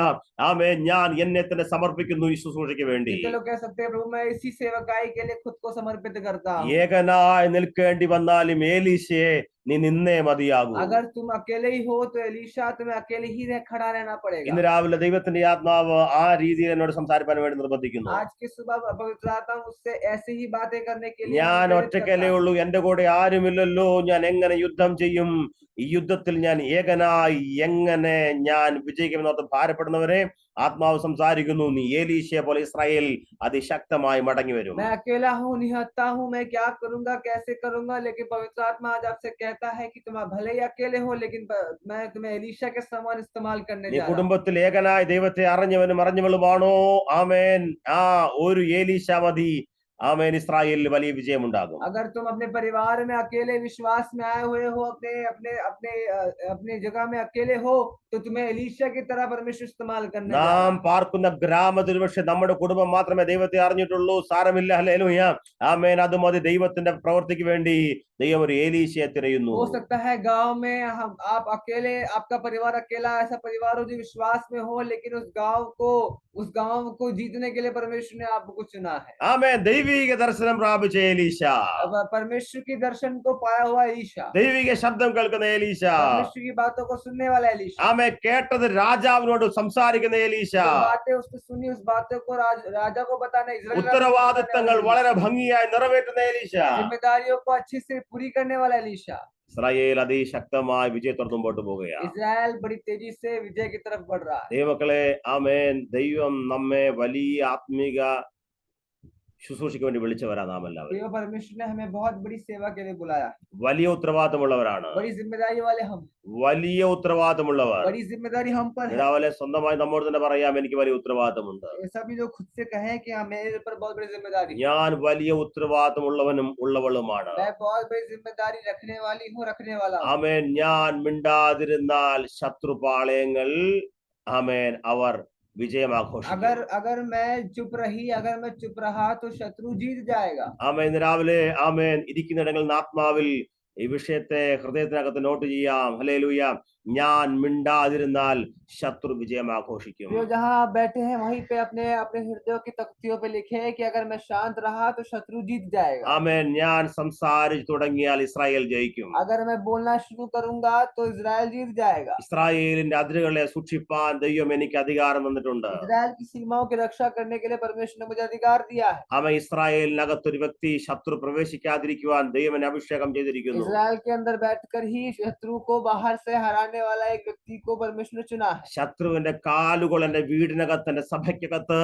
S2: ആമേൻ, ഞാൻ എന്നെ തന്നെ സമർപ്പിക്കുന്നു ഈ ശുശ്രൂഷയ്ക്ക് വേണ്ടി.
S1: कितने लोग कह सकते हैं, प्रभु मैं इसी सेवकाई के लिए खुद को समर्पित करता हूं.
S2: ഏകനായി നിൽക്കേണ്ടി വന്നാലും ഏലീശയെ നീ നിന്നേ മതിയാകൂ.
S1: अगर तुम अकेले ही हो तो एलीशा तुम्हें अकेले ही खड़ा रहना पड़ेगा.
S2: ഇന്ന് രാവിലെ ദൈവത്തിന്റെ ആത്മാവ് ആ രീതിയിൽ എന്നോട് സംസാരിക്കാൻ വേണ്ടി നിർബന്ധിക്കുന്നു.
S1: आज की सुबह पवित्र आत्मा मुझसे ऐसे ही बातें करने के लिए
S2: ഞാൻ ഒറ്റയ്ക്കല്ലേ ഉള്ളൂ, എന്റെ കൂടെ ആരുമില്ലല്ലോ, ഞാൻ എങ്ങനെ യുദ്ധം ചെയ്യും? ഈ യുദ്ധത്തിൽ ഞാൻ ഏകനായി എങ്ങനെ ഞാൻ വിജയിക്കുമെന്നോർത്ത് ഭാരപ്പെടുന്നവരെ ആത്മാവ് സംസാരിക്കുന്നു, നീ ഏലീശയെ പോലെ ഇസ്രായേൽ അതിശക്തമായി മടങ്ങി വരും.
S1: मैं अकेला हूँ, निहत्ता हूँ, मैं क्या करूंगा, कैसे करूंगा? लेकिन पवित्र आत्मा आज आपसे कहता है कि तुम भले ही अकेले हो, लेकिन मैं तुम्हें एलीशा के समान इस्तेमाल करने
S2: നീ
S1: जा रहा हूं.
S2: കുടുംബത്തിൽ ഏകനായി ദൈവത്തെ അറിഞ്ഞവനും അറിഞ്ഞവളുമാണോ? ആമേൻ. ആ ഒരു ഏലീശ മതി. ആമേൻ. ഇസ്രായേലിൽ വലിയ വിജയം ഉണ്ടാകും.
S1: अगर तुम अपने परिवार में अकेले विश्वास में आए हुए हो, अपने अपने अपने अपने जगह में अकेले हो, तो तुम्हें एलीशा की तरह परमेश्वर इस्तेमाल करने जा रहा
S2: നാം
S1: है.
S2: പാർക്കുന്ന ഗ്രാമത്തിൽ പക്ഷെ നമ്മുടെ കുടുംബം മാത്രമേ ദൈവത്തെ അറിഞ്ഞിട്ടുള്ളൂ. സാരമില്ല, ഹല്ലേലൂയ, ആമേൻ. അത് മതി. ദൈവത്തിന്റെ പ്രവൃത്തിക്ക് വേണ്ടി ദൈവം ഒരു ഏലീശയെ തിരയുന്നു.
S1: हो सकता है गांव में आप अकेले, आपका परिवार अकेला ऐसा परिवार हो जो विश्वास में हो, लेकिन उस गांव को जीतने के लिए परमेश्वर ने आपको चुना है.
S2: ആമേൻ. ദൈവിക ദർശനം പ്രാപിച്ച ഏലീശ,
S1: परमेश्वर की दर्शन को पाया हुआ एलीशा,
S2: ദൈവിക ശബ്ദം കേൾക്കുന്ന ഏലീശ,
S1: परमेश्वर की बातों को सुनने वाला एलीशा,
S2: ആമേൻ. കേട്ടത് രാജാവിനോട് സംസാരിക്കുന്ന ഏലീശ,
S1: जो बातें उसने सुनी उस बातों को राजा को बताना, इस्राएल
S2: ഉത്തരവാദിത്തങ്ങൾ വളരെ ഭംഗിയായി നിറവേറ്റുന്ന ഏലീശ,
S1: जिम्मेदारियों को अच्छे से पूरी करने वाला एलीशा.
S2: ഇസ്രായേൽ അതിശക്തമായി വിജയത്തോടെ മുമ്പോട്ട് പോവുകയാണ്.
S1: इस्राएल बड़ी तेजी से विजय की तरफ बढ़ रहा है.
S2: ദൈവമക്കളെ, ആമേൻ. ദൈവം നമ്മെ വലിയ ആത്മീക ശുശ്രൂഷയ്ക്ക് വേണ്ടി വിളിച്ചവരാ നാം എല്ലാവരും.
S1: देव परमेश्वर ने हमें बहुत बड़ी सेवा के लिए बुलाया.
S2: വലിയ ഉത്തരവാദിത്തമുള്ളവരാണ്.
S1: बड़ी जिम्मेदारी वाले हम,
S2: വലിയ ഉത്തരവാദിത്തമുള്ളവർ.
S1: बड़ी जिम्मेदारी हम पर है.
S2: രാവിലെ സ്വന്തമായി നമ്മോട് തന്നെ പറയാം, എനിക്ക് വലിയ ഉത്തരവാദിത്തമുണ്ട്.
S1: सभी लोग खुद से कहें कि हाँ, मेरे ऊपर बहुत बड़ी जिम्मेदारी है.
S2: ഞാൻ വലിയ ഉത്തരവാദിത്തമുള്ളവനും ഉള്ളവളുമാണ്.
S1: मैं बहुत बड़ी जिम्मेदारी रखने वाली हूँ, रखने वाला हूँ.
S2: ആമേൻ. ഞാൻ മിണ്ടാതിരുന്നാൽ ശത്രുപാളയങ്ങൾ ആമേൻ അവർ വിജയം ആഘോഷിക്കും.
S1: अगर मैं चुप रही, अगर मैं चुप रहा तो शत्रु जीत जाएगा.
S2: ആമേൻ. ഇന്ന് രാവിലെ ആമേൻ ഇരിക്കുന്നിടങ്ങളിൽ നിന്ന് ആത്മാവിൽ ഈ വിഷയത്തെ ഹൃദയത്തിനകത്ത് നോട്ട് ചെയ്യാം. ഹല്ലേലൂയ. ഞാൻ മിണ്ടാതിരുന്നാൽ ശത്രു വിജയം ആഘോഷിക്കും.
S1: जो जहां आप बैठे हैं वहीं पे अपने अपने हृदय की तख्तियों पे लिखे कि अगर मैं शांत रहा तो शत्रु जीत जाएगा.
S2: ആമേൻ. ഞാൻ സംസാരിച്ചു തുടങ്ങിയാൽ ഇസ്രായേൽ ജയിക്കും.
S1: अगर मैं बोलना शुरू करूंगा तो इजराइल जीत जाएगा.
S2: ഇസ്രായേലിന്റെ അതിരുകളെ സൂക്ഷിപ്പാൻ ദൈവം എനിക്ക് അധികാരം തന്നിട്ടുണ്ട്.
S1: इजराइल की सीमाओं की रक्षा करने के लिए परमेश्वर ने मुझे अधिकार दिया है.
S2: ആമേൻ. ഇസ്രായേലിനകത്തൊരു വ്യക്തി ശത്രു പ്രവേശിക്കാതിരിക്കുവാൻ ദൈവം എന്നെ അഭിഷേകം ചെയ്തിരിക്കുന്നു.
S1: इजराइल के अंदर बैठकर ही शत्रु को बाहर से हराने वाला एक व्यक्ति को परमेश्वर ने चुना है.
S2: ശത്രുവിന്റെ കാലുകൾ എന്റെ വീടിനകത്ത് എന്റെ സഭയ്ക്കകത്ത്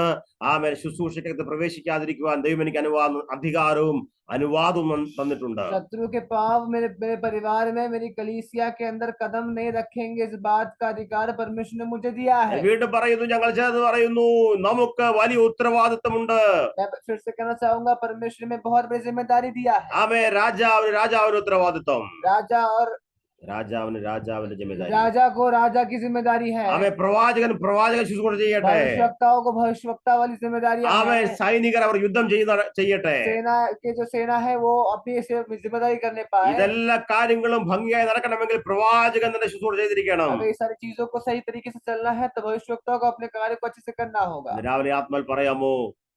S2: ആമേൻ ശുശ്രൂഷയ്ക്കകത്ത് പ്രവേശിക്കാതിരിക്കുവാൻ ദൈവം എനിക്ക് അധികാരവും അനുവാദവും തന്നിട്ടുണ്ട്.
S1: शत्रु के पांव मेरे परिवार में, मेरी कलीसिया के अंदर कदम नहीं रखेंगे, इस बात का अधिकार परमेश्वर ने मुझे दिया है.
S2: വീണ്ടും പറയുന്നു, ഞങ്ങൾ ചേർന്ന് പറയുന്നു, നമുക്ക് വലിയ ഉത്തരവാദിത്തമുണ്ട്.
S1: मैं फिर से कहना चाहूंगा, परमेश्वर में बहुत बड़ी जिम्मेदारी दिया है.
S2: ആമേൻ. രാജാവിന് ഉത്തരവാദിത്തം. രാജാവിന്റെ ജിമ്മേദാരി.
S1: राजा को राजा की जिम्मेदारी है.
S2: ആമേൻ. പ്രവാചകൻ ശുശ്രൂഷ ചെയ്യട്ടെ.
S1: भविष्यवक्ताओं को भविष्यवक्ता वाली जिम्मेदारी
S2: ആമേൻ.
S1: है.
S2: സൈനികർ അവർ യുദ്ധം ചെയ്യട്ടെ.
S1: सेना के जो सेना है वो अपनी जिम्मेदारी करने पाए.
S2: ഇതെല്ലാ കാര്യങ്ങളും ഭംഗിയായി നടക്കണമെങ്കിൽ പ്രവാചകൻ തന്നെ ശുശ്രൂഷ ചെയ്തിരിക്കണം.
S1: अगर ये सारी चीजों को सही तरीके से चलना है तो भविष्यवक्ताओं को अपने कार्य को अच्छे से करना होगा.
S2: രാവിലെ ആത്മാവിൽ പറയാമോ,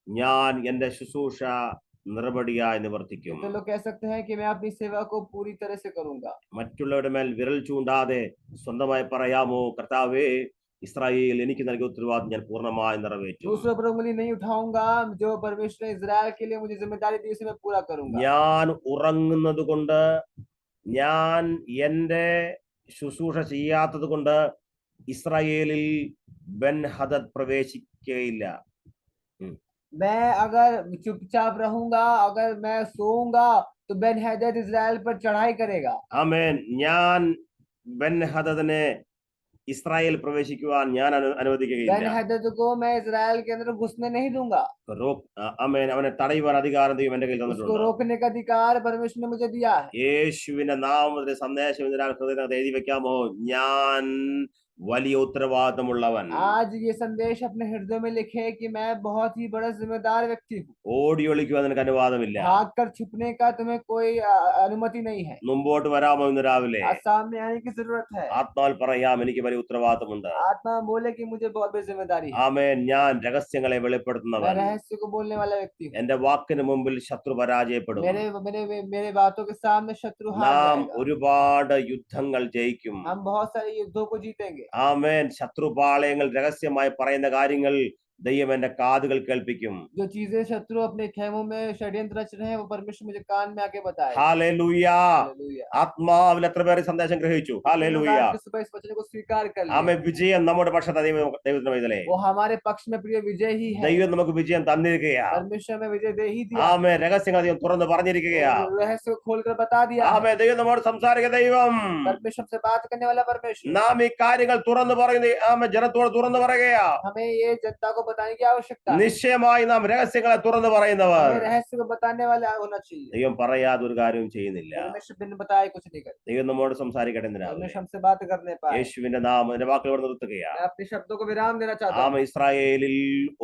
S2: ഞാൻ എന്റെ ശുശ്രൂഷ നിർബടിയായി നിവർത്തിക്കും.
S1: तो लोग कह सकते हैं कि मैं अपनी सेवा को पूरी तरह से करूंगा.
S2: മറ്റുള്ളവരുടെ മേൽ വിരൽ ചൂണ്ടാതെ സ്വന്തമായി പറയാമോ, കർത്താവേ, ഇസ്രായേൽ എനിക്ക് നൽകിയ ഉത്തരവാദിത്വം ഞാൻ പൂർണ്ണമായി നിറവേറ്റും.
S1: दूसरों पर उंगली नहीं उठाऊंगा. जो परमेश्वर ने इजराइल के लिए मुझे जिम्मेदारी दी उसे मैं पूरा करूंगा.
S2: ഞാൻ ഉറങ്ങുന്നത് കൊണ്ട്, ഞാൻ എന്റെ ശുശ്രൂഷ ചെയ്യാത്തത് കൊണ്ട് ഇസ്രായേലിൽ ബെൻ ഹദദ് പ്രവേശിക്കുകയില്ല.
S1: मैं अगर चुपचाप रहूंगा, अगर मैं सोऊंगा तो बेन हदद इजराइल पर चढ़ाई करेगा.
S2: ആമേൻ. ഞാൻ ബെൻ ഹദദിനെ ഇസ്രായേൽ പ്രവേശിക്കുവാൻ ഞാൻ
S1: बेन
S2: അനുവദിക്കുകയില്ല.
S1: हदद को मैं इजराइल के अंदर घुसने नहीं दूंगा.
S2: ആമേൻ. അവനെ തടയുവാൻ അധികാരം ദൈവം എന്റെ കയ്യിൽ
S1: उसको
S2: തന്നിട്ടുണ്ട്.
S1: रोकने का अधिकार परमेश्वर ने मुझे दिया है.
S2: യേശുവിന്റെ നാമത്തിൽ സന്ദേശം ഹൃദയത്തിനകത്ത് എഴുതി വെക്കാമോ, ഞാൻ വലിയ ഉത്തരവാദിത്തമുള്ളവൻ.
S1: आज ये संदेश अपने हृदय में लिखे कि मैं बहुत ही बड़ा जिम्मेदार व्यक्ति हूँ.
S2: ഓടി ഒളിക്കുവാൻ നിനക്ക് അനുവാദമില്ല.
S1: भाग कर छुपने का तुम्हें कोई अनुमति नहीं है.
S2: മുമ്പോട്ട് വരാമോ ഇന്ന് രാവിലെ?
S1: आज सामने आने की जरूरत है.
S2: ആത്മാവിൽ പറയാം, എനിക്ക് വലിയ ഉത്തരവാദിത്തമുണ്ട്.
S1: आत्मा बोले कि मुझे बहुत बड़ी जिम्मेदारी है.
S2: ആമേൻ. ഞാൻ രഹസ്യങ്ങളെ
S1: मैं
S2: വെളിപ്പെടുത്തുന്നവൻ.
S1: रहस्य को बोलने वाला व्यक्ति हूँ.
S2: എന്റെ വാക്കിന് മുമ്പിൽ ശത്രു പരാജയപ്പെടും.
S1: मेरे मेरे मेरे बातों के सामने शत्रु हार
S2: നാം
S1: जाएगा.
S2: ഒരുപാട് യുദ്ധങ്ങൾ ജയിക്കും.
S1: हम बहुत सारे युद्धों को जीतेंगे.
S2: ആമേൻ. ശത്രുപാളയങ്ങൾ രഹസ്യമായി പറയുന്ന കാര്യങ്ങൾ ദൈവം എന്റെ കാതുകൾ കേൾപ്പിക്കും.
S1: जो चीजें शत्रु अपने खेमों में षड्यंत्र रच रहे हैं वो परमेश्वर मुझे कान में आके बताए.
S2: ഹല്ലേലൂയ.
S1: हालेलुया.
S2: ആത്മാവിൽ എത്ര പേര് സന്ദേശം ഗ്രഹിച്ചു? ഹല്ലേലൂയ.
S1: सुबह इस वचन को स्वीकार कर लिया.
S2: ആമേൻ. വിജയം നമ്മുടെ പക്ഷത്ത് ദൈവത്തിന്റെ വൈതലേ.
S1: वो हमारे पक्ष में प्रिय विजय ही है.
S2: ദൈവം നമുക്ക് വിജയം തന്നിരിക്കുകയാ.
S1: परमेश्वर में विजय दे ही दिया.
S2: ആമേൻ. രഹസ്യങ്ങൾ ദൈവം തുറന്ന് പറഞ്ഞിരിക്കുകയാ.
S1: रहस्य को खोलकर बता दिया.
S2: ആമേൻ. ദൈവം നമ്മോട് സംസാരിക്കുന്ന ദൈവം.
S1: परमेश्वर से बात करने वाला परमेश्वर.
S2: നാം ഈ കാര്യങ്ങൾ തുറന്ന് പറയുന്ന ആമേൻ ജനത്തോട് തുറന്ന് പറയുകയാ.
S1: हमें ये जनता को बताने की आवश्यकता है.
S2: നിശ്ചയമായി നാം രഹസ്യങ്ങളെ തുറന്ന് പറയുന്നവർ.
S1: हमें रहस्य को बताने वाला होना चाहिए.
S2: ദൈവം പറയാതെ ഒരു കാര്യവും ചെയ്യുന്നില്ല.
S1: परमेश्वर बिन बताए कुछ नहीं करता.
S2: ദൈവം നമ്മോട് സംസാരിക്കട്ടെ ഇന്ന് രാവിലെ.
S1: परमेश्वर हमसे बात करने पाए.
S2: യേശുവിന്റെ നാമത്തിന്റെ വാക്കുകൾ നിർത്തുകയാ.
S1: मैं अपने शब्दों को विराम देना चाहता हूँ.
S2: ആമേൻ. ഇസ്രായേലിൽ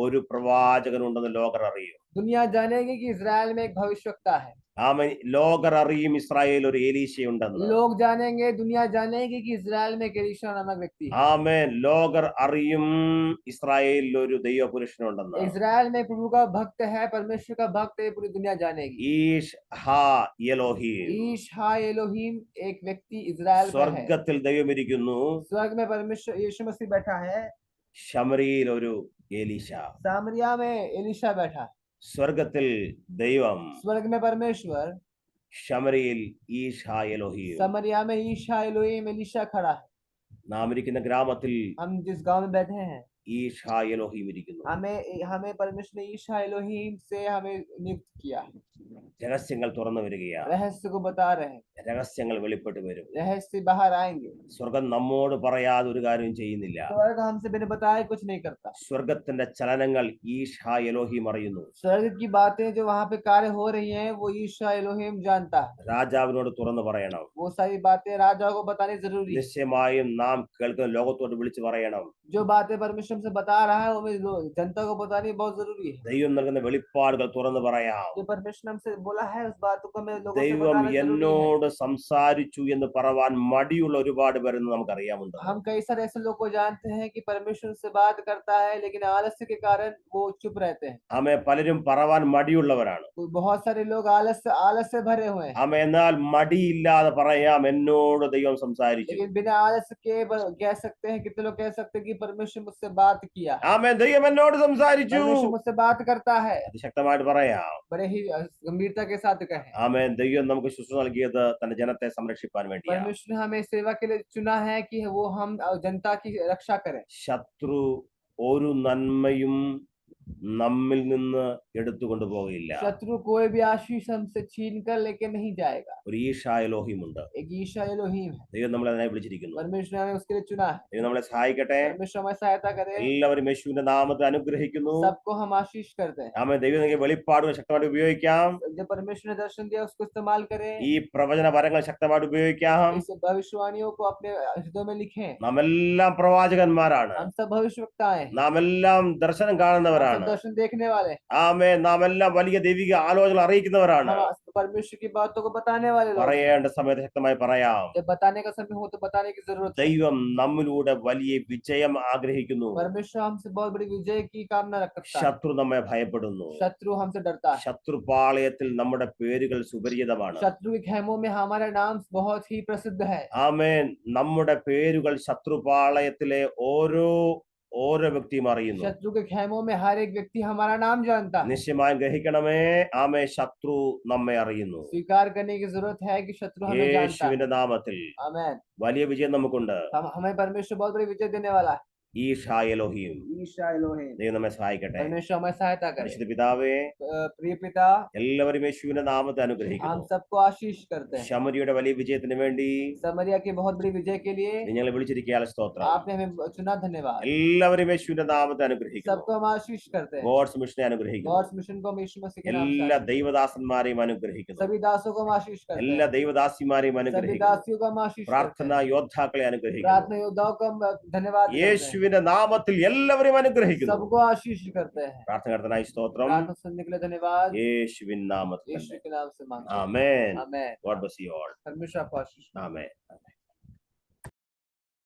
S2: ഒരു പ്രവാചകൻ ഉണ്ടെന്ന് ലോകർ അറിയും.
S1: दुनिया जानेगी कि इजराइल में एक भविष्यवक्ता है.
S2: ആമേൻ. ലോകർ അറിയും ഇസ്രായേൽ ഒരു എലീശ ഉണ്ടെന്ന്.
S1: लोग जानेंगे, दुनिया जानेगी कि इजराइल में एक एलीशा नामक व्यक्ति है.
S2: ആമേൻ. ലോകർ അറിയും ഇസ്രായേലിൽ ഒരു ദൈവപുരുഷനുണ്ടെന്ന്.
S1: इजराइल में प्रभु का भक्त है, परमेश्वर का भक्त है, पूरी दुनिया जानेगी.
S2: ഈഷ് ഹാ എലോഹീം.
S1: ईश हा एलोहीम एक व्यक्ति इजराइल का है.
S2: സ്വർഗത്തിൽ ദൈവം ഇരിക്കുന്നു.
S1: स्वर्ग में परमेश्वर यीशु मसीह बैठा है.
S2: ശമരിയിൽ ഒരു എലീശ.
S1: सामरिया में एलीशा बैठा है.
S2: സ്വർഗത്തിൽ ദൈവം,
S1: स्वर्ग में परमेश्वर,
S2: ശമരിയിൽ ഈഷ് ഹാ എലോഹീം.
S1: समरिया में ईशा एलोहीम एलीशा खड़ा है.
S2: നാം ഇരിക്കുന്ന ഗ്രാമത്തിൽ
S1: हम जिस गांव में बैठे हैं
S2: ഈഷ് ഹാ എലോഹീം ഇരിക്കുന്നു.
S1: हमें परमेश्वर ने ईशा एलोहीम से हमें नियुक्त किया.
S2: രഹസ്യങ്ങൾ തുറന്നു വരികയാണ്.
S1: रहस्य को बता रहे हैं.
S2: രഹസ്യങ്ങൾ വെളിപ്പെട്ട് വരും.
S1: रहस्य बाहर आएंगे.
S2: സ്വർഗം നമ്മോട് പറയാതെ ഒരു കാര്യവും ചെയ്യുന്നില്ല.
S1: स्वर्ग हमसे बिना बताए कुछ नहीं करता.
S2: സ്വർഗത്തിന്റെ ചലനങ്ങൾ ഈഷ് ഹാ എലോഹീം അറിയുന്നു.
S1: स्वर्ग की बातें जो वहाँ पे कार्य हो रही हैं वो ईशा एलोहीम जानता है.
S2: രാജാവിനോട് തുറന്നു പറയണം.
S1: वो सारी बातें राजा को बतानी जरूरी है.
S2: നിശ്ചയമായും നാം കേൾക്കുന്ന ലോകത്തോട് വിളിച്ചു പറയണം.
S1: जो बातें परमेश्वर परमेश्वर हमसे बता रहा है वो हमें जनता को बतानी बहुत जरूरी है।
S2: ദൈവം നൽകുന്ന വെളിപ്പാടുകൾ തുറന്നു പറയാം.
S1: जो परमेश्वर हमसे बोला है उस बात को हमें लोगों से
S2: ദൈവം
S1: बताना जरूरी है।
S2: എന്നോട് സംസാരിച്ചു എന്ന് പറവാൻ മടിയുള്ള ഒരുപാട് പേരെന്ന് നമുക്കറിയാമുണ്ട്.
S1: हम कई सारे ऐसे लोग को जानते हैं कि परमेश्वर से बात करता है लेकिन आलस्य के कारण वो चुप रहते हैं।
S2: ആമേ പലരും പറവാൻ മടിയുള്ളവരാണ്.
S1: तो बहुत सारे लोग आलस से भरे हुए हैं।
S2: ആമേ എന്നാൽ മടിയില്ലാതെ പറയാം എന്നോട് ദൈവം സംസാരിച്ചു.
S1: लेकिन बिना आलस के कह सकते हैं, कितने लोग कह सकते हैं कि परमेश्वर मुझसे बात किया।
S2: ആമേ ദൈവം എന്നോട് സംസാരിച്ചു.
S1: परमेश्वर मुझसे बात करता है।
S2: അത് ശക്തമായിട്ട് പറയാം.
S1: बड़े ही गंभीरता के साथ कहें।
S2: ആമേ ദൈവം നമുക്ക് ശുശ്രൂഷ നൽകിയത് തന്റെ ജനത്തെ സംരക്ഷിക്കാൻ വേണ്ടിയാണ്.
S1: परमेश्वर ने हमें सेवा के लिए चुना है कि वो हम जनता की रक्षा करें।
S2: ശത്രു ഒരു നന്മയും നമ്മിൽ നിന്ന് എടുത്തുകൊണ്ട് പോകില്ല.
S1: शत्रु कोई भी आशीष हमसे छीन कर लेके नहीं जाएगा।
S2: ഒരു ഈശാ എലോഹിമുണ്ട്.
S1: एक ईशा एलोहीम है।
S2: ദൈവം നമ്മളെ അതിനായി വിളിച്ചിരിക്കുന്നു.
S1: परमेश्वर ने हमें उसके लिए चुना है।
S2: ദൈവം നമ്മളെ സഹായിക്കട്ടെ.
S1: परमेश्वर हमारी सहायता करे।
S2: എല്ലാവരും യേശുവിന്റെ നാമത്തിൽ അനുഗ്രഹിക്കുന്നു.
S1: सबको हम आशीष करते हैं।
S2: ആമേൻ. ദൈവം നിങ്ങൾക്ക് വെളിപ്പാടുകൾ ശക്തമായിട്ട് ഉപയോഗിക്കാം.
S1: जब परमेश्वर ने दर्शन दिया उसको इस्तेमाल करें।
S2: ഈ പ്രവചന വരങ്ങൾ ശക്തമായിട്ട് ഉപയോഗിക്കാം.
S1: इस भविष्यवाणियों को अपने हृदय में लिखें।
S2: നാം എല്ലാം പ്രവാചകന്മാരാണ്.
S1: हम सब भविष्यवक्ता हैं।
S2: നാം എല്ലാം ദർശനം കാണുന്നവരാണ്.
S1: हम सब दर्शन देखने वाले।
S2: ആമേൻ. നാം എല്ലാം വലിയ ദൈവിക ആലോചന അറിയിക്കുന്നവരാണ്.
S1: हम परमेश्वर की बातों को बताने वाले लोग।
S2: പറയേണ്ട സമയത്ത് ശക്തമായി പറയാം.
S1: जब बताने का समय हो तो बताने की जरूरत है।
S2: ദൈവം നമ്മിലൂടെ വലിയ വിജയം ആഗ്രഹിക്കുന്നു.
S1: परमेश्वर हमसे बहुत बड़ी विजय की कामना रखता है।
S2: ശത്രു നമ്മെ ഭയപ്പെടുന്നു.
S1: शत्रु हमसे डरता है।
S2: ശത്രുപാളയത്തിൽ നമ്മുടെ പേരുകൾ സുപരിചിതമാണ്.
S1: शत्रु के खेमों में हमारा नाम बहुत ही प्रसिद्ध है।
S2: ആമേൻ. നമ്മുടെ പേരുകൾ ശത്രുപാളയത്തിലെ ഓരോ വ്യക്തിയും അറിയുന്നു.
S1: शत्रु के खेमों में हर एक व्यक्ति हमारा नाम जानता है।
S2: നിശ്ചയമായും ഗ്രഹിക്കണമേ. ആമേ ശത്രു നമ്മെ അറിയുന്നു.
S1: स्वीकार करने की जरूरत है कि शत्रु हमें जानता है।
S2: യേശുവിന്റെ നാമത്തിൽ
S1: आमेन।
S2: വലിയ വിജയം നമുക്കുണ്ട്.
S1: हमें परमेश्वर बहुत बड़ी विजय देने वाला है।
S2: ഈശാ എലോഹിം.
S1: ईशा एलोहीम।
S2: ദൈവം നമ്മെ സഹായിക്കട്ടെ.
S1: परमेश्वर हमारी सहायता करे।
S2: പരിശുദ്ധ പിതാവേ,
S1: प्रिय पिता,
S2: എല്ലാവരും യേശുവിന്റെ നാമത്തെ
S1: हम
S2: അനുഗ്രഹിക്കുന്നു.
S1: सबको आशीष करते हैं।
S2: ശമരിയുടെ വലിയ വിജയത്തിന് വേണ്ടി
S1: समरिया की बहुत बड़ी विजय के लिए
S2: നിങ്ങളെ വിളിച്ചിരിക്കാൻ സ്തോത്രം.
S1: आपने हमें चुना, धन्यवाद।
S2: എല്ലാവരും യേശുവിന്റെ നാമത്തെ അനുഗ്രഹിക്കുന്നു.
S1: सबको हम आशीष करते हैं।
S2: ഗോഡ്സ് മിഷനെ അനുഗ്രഹിക്കുന്നു.
S1: गॉड्स मिशन को हम यीशु मसीह के नाम से
S2: എല്ലാ ദൈവദാസന്മാരെയും അനുഗ്രഹിക്കുന്നു.
S1: सभी दासों को हम आशीष करते
S2: എല്ലാ
S1: हैं।
S2: ദൈവദാസിമാരെയും
S1: सभी
S2: അനുഗ്രഹിക്കുന്നു.
S1: दासियों को हम आशीष करते
S2: പ്രാർത്ഥന
S1: हैं।
S2: യോദ്ധാക്കളെ അനുഗ്രഹിക്കുന്നു.
S1: प्रार्थना योद्धाओं को हम धन्यवाद करते हैं।
S2: യേശുവിന്റെ നാമത്തിൽ എല്ലാവരും അനുഗ്രഹിക്കുന്നു.
S1: सबको आशीष करते हैं।
S2: പ്രാർത്ഥനാർത്ഥനായി സ്തോത്രം.
S1: प्रार्थना सुनने के लिए धन्यवाद।
S2: യേശുവിൻ നാമത്തിൽ
S1: यीशु के नाम से मांगते हैं।
S2: Amen.
S1: Amen.
S2: God bless you all.
S1: परमेश्वर आपको आशीष दे।
S2: ആമേൻ.